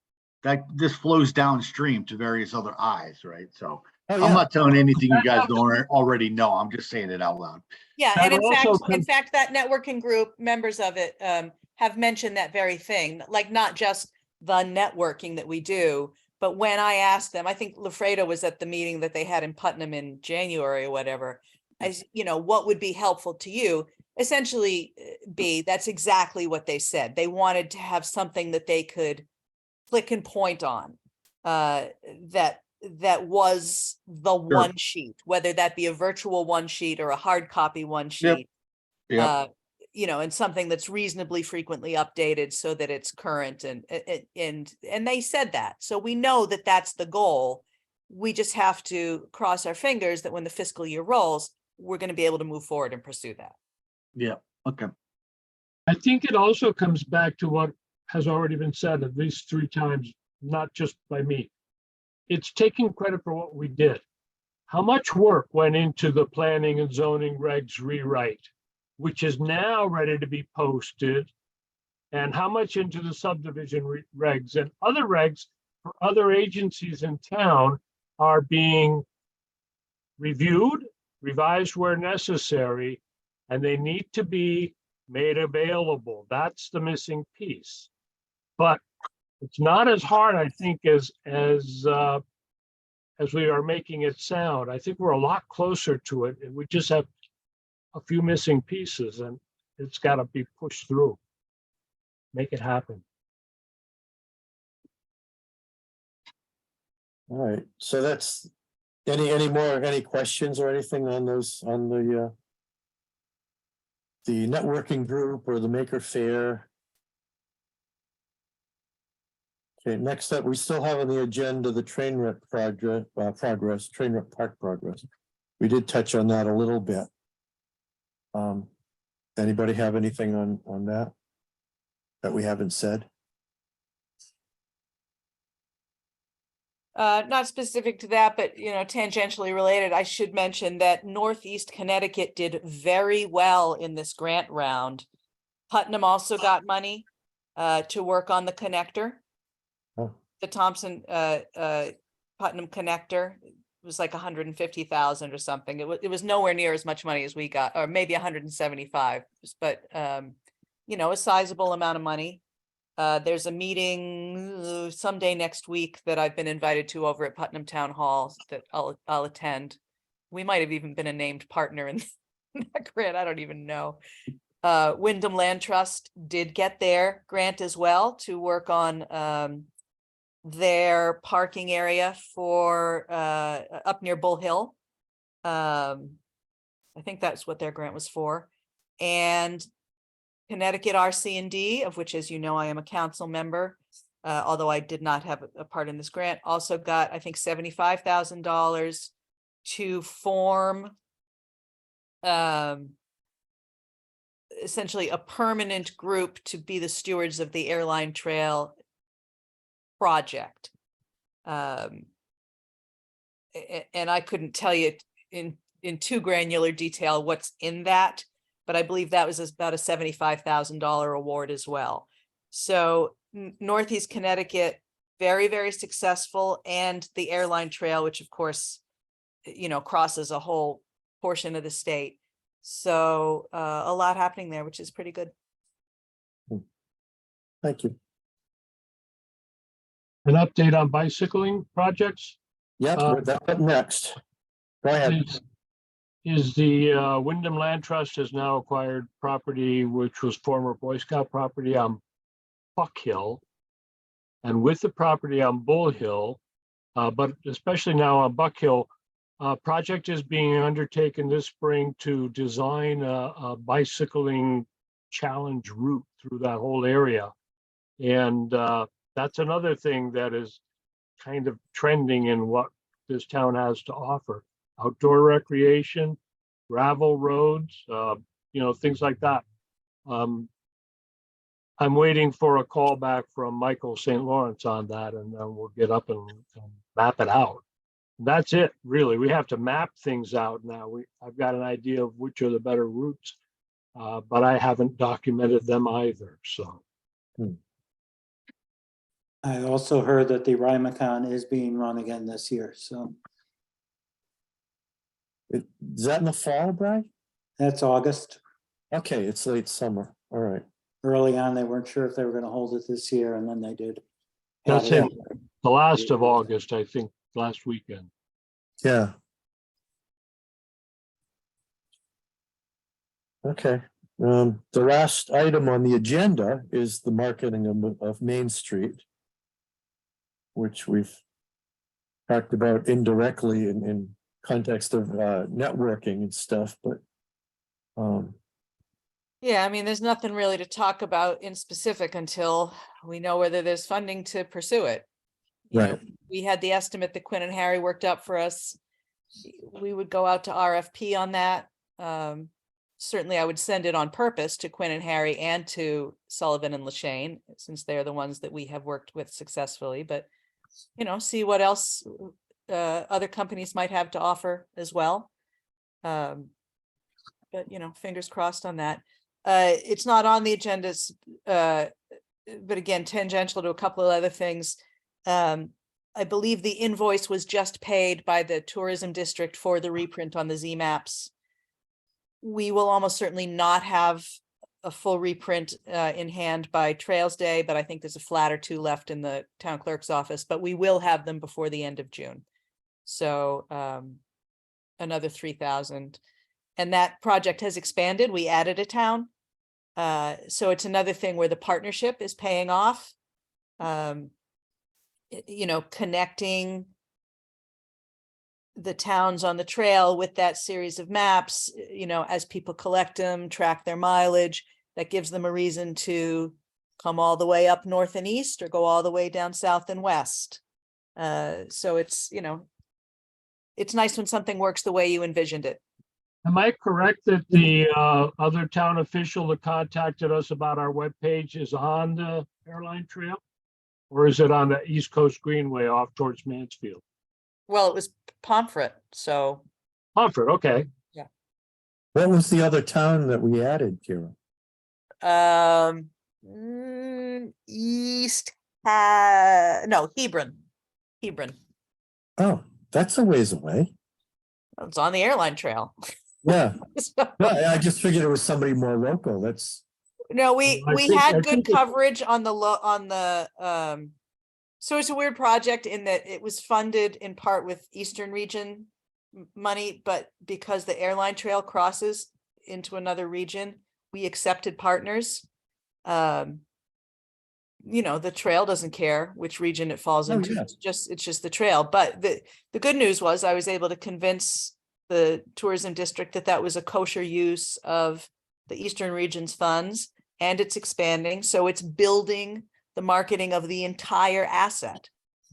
that this flows downstream to various other eyes, right? So Oh, I'm yeah. not telling anything you guys don't already know. I'm just saying it out loud. Yeah, That and also in fact, that networking group, members of it, have mentioned that very thing, like not just the networking that we do, but when I asked them, I think Lafredo was at the meeting that they had in Putnam in January or whatever, as you know, what would be helpful to you? essentially, B, that's exactly what they said. They wanted to have something that they could click and point on. That was the one sheet, whether that be a virtual one sheet or a hard copy one sheet. Yep. And something that's reasonably frequently updated so that it's current and they said that. So we know that that's the goal. We just have to cross our fingers that when the fiscal year rolls, we're going to be able to move forward and pursue that. Yeah, okay. I think it also comes back to what has already been said at least 3 times, not just by me. It's taking credit for what we did. How much work went into the planning and zoning regs rewrite, which is now ready to be posted, and how much into the subdivision regs and other regs for other agencies in town are being reviewed, revised where necessary, and they need to be made available. That's the missing piece. But it's not as hard, I think, as we are making it sound. I think we're a lot closer to it, and we just have a few missing pieces, and it's got to be pushed through. Make it happen. All right, so that's, any questions or anything on those, on the networking group or the Maker Faire? Okay, next up, we still have on the agenda the train wreck train wreck park progress. We did touch on that a little bit. Anybody have anything on that we haven't said? Not specific to that, but tangentially related, I should mention that Northeast Connecticut did very well in this grant round. Putnam also got money to work on the connector. Oh. The Thompson Putnam connector was like 150,000 or something. It was nowhere near as much money as we got, or maybe 175, but a sizable amount of money. There's a meeting someday next week that I've been invited to over at Putnam Town Hall that I'll attend. We might have even been a named partner in that grant. I don't even know. Wyndham Land Trust did get their grant as well to work on their parking area for up near Bull Hill. I think that's what their grant was for. And Connecticut RC&D, of which, as you know, I am a council member, although I did not have a part in this grant, also got, I think, $75,000 to form essentially a permanent group to be the stewards of the airline trail project. And I couldn't tell you in too granular detail what's in that, but I believe that was about a $75,000 award as well. So Northeast Connecticut, very, very successful, and the airline trail, which of course, crosses a whole portion of the state. So a lot happening there, which is pretty good. Thank you. An update on bicycling projects? Yeah, that's up next. Go ahead. Is the Wyndham Land Trust has now acquired property which was former Boy Scout property on Buck Hill, and with the property on Bull Hill, but especially now on Buck Hill, project is being undertaken this spring to design a bicycling challenge route through that whole area. And that's another thing that is kind of trending in what this town has to offer. Outdoor recreation, gravel roads, things like that. I'm waiting for a call back from Michael St. Lawrence on that, and then we'll get up and map it out. That's it, really. We have to map things out now. I've got an idea of which are the better routes, but I haven't documented them either, so. I also heard that the Rymacon is being run again this year, so Is that in the fall, Brian? that's August. Okay, it's late summer. All right. Early on, they weren't sure if they were going to hold it this year, and then they did. That's it. The last of August, I think, last weekend. Yeah. Okay. The last item on the agenda is the marketing of Main Street, which we've talked about indirectly in context of networking and stuff, but Yeah, I mean, there's nothing really to talk about in specific until we know whether there's funding to pursue it. You know, Right. we had the estimate that Quinn and Harry worked up for us. We would go out to RFP on that. Certainly I would send it on purpose to Quinn and Harry and to Sullivan and Lashane, since they're the ones that we have worked with successfully, but you know, see what else other companies might have to offer as well. But you know, fingers crossed on that. It's not on the agendas, but again, tangential to a couple of other things. I believe the invoice was just paid by the tourism district for the reprint on the Z maps. We will almost certainly not have a full reprint in hand by Trails Day, but I think there's a flat or two left in the town clerk's office, but we will have them before the end of June. So another 3,000. And that project has expanded. We added a town. So it's another thing where the partnership is paying off. You know, connecting the towns on the trail with that series of maps, you know, as people collect them, track their mileage, that gives them a reason to come all the way up north and east or go all the way down south and west. So it's, you know, it's nice when something works the way you envisioned it. Am I correct that the other town official that contacted us about our webpage is on the airline trail? Or is it on the East Coast Greenway off towards Mansfield? Well, it was Pomfret, so Pomfret, okay. what was the other town that we added, Kira? East, no, Hebron. Oh, that's a ways away. It's on the airline trail. Yeah, So- no, I just figured it was somebody more local. That's, No, we I think- I had good think it- coverage on the so it's a weird project in that it was funded in part with Eastern Region money, but because the airline trail crosses into another region, we accepted partners. You know, the trail doesn't care which region it falls Oh, into. yeah. It's just the trail. But the good news was I was able to convince the tourism district that that was a kosher use of the Eastern Region's funds, and it's expanding. So it's building the marketing of the entire asset.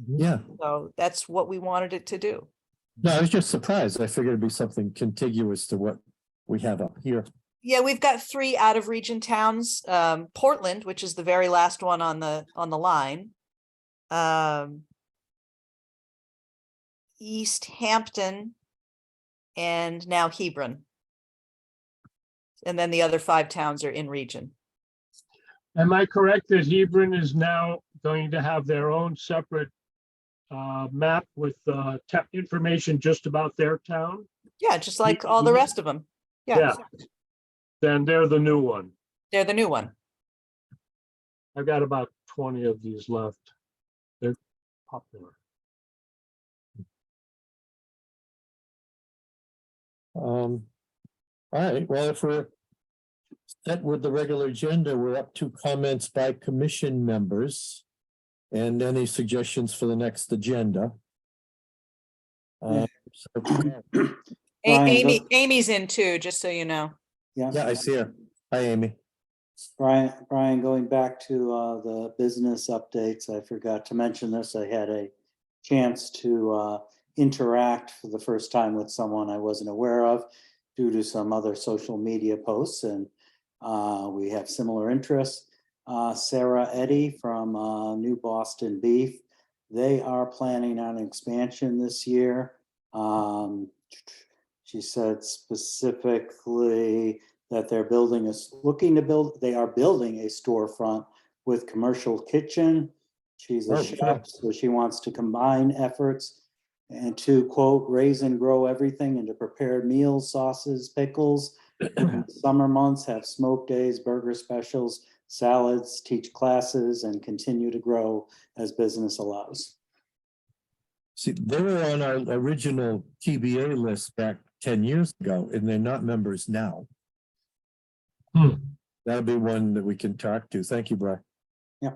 yeah. So that's what we wanted it to do. No, I was just surprised. I figured it'd be something contiguous to what we have up here. Yeah, we've got 3 out of region towns. Portland, which is the very last one on the line. East Hampton, and now Hebron. And then the other 5 towns are in region. Am I correct that Hebron is now going to have their own separate map with information just about their town? Yeah, just like all the rest of them. Yeah, Then they're the new one. they're the new one. I've got about 20 of these left. They're popular. All right, well, if we're set with the regular agenda, we're up to comments by commission members and any suggestions for the next agenda. So, Brian, Amy's in too, just so you know. Yeah, yeah, I see her. Hi, Amy. Brian, going back to the business updates, I forgot to mention this. I had a chance to interact for the first time with someone I wasn't aware of due to some other social media posts, and we have similar interests. Sarah Eddy from New Boston Beef, they are planning on expansion this year. She said specifically that they are building a storefront with commercial kitchen. She's a Oh, chef, wow. so she wants to combine efforts and to quote, raise and grow everything into prepared meals, sauces, pickles. In the summer months, have smoke days, burger specials, salads, teach classes, and continue to grow as business allows. See, they were on our original TBA list back 10 years ago, and they're not members now. That'll be one that we can talk to. Thank you, Brian. Yeah.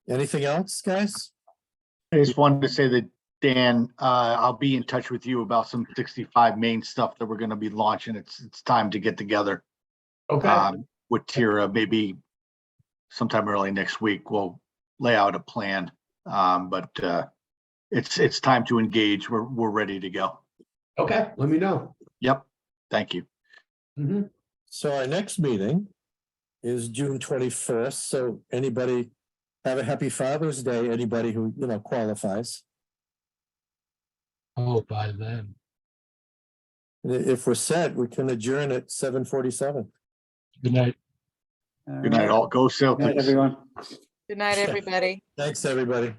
Anything else, guys? I just wanted to say that, Dan, I'll be in touch with you about some 65 main stuff that we're gonna be launching. It's time to get together. Okay, With Tira, maybe sometime early next week, we'll lay out a plan. But it's time to engage. We're ready to go. okay, let me know. Yep. Thank you. Mhm. So our next meeting is June 21st. So anybody have a happy Father's Day, anybody who, qualifies. Oh, by then. If we're set, we can adjourn at 7:47. Good night. Good night, all. Go Good night, Celtics. everyone. Good night, everybody. Thanks, everybody.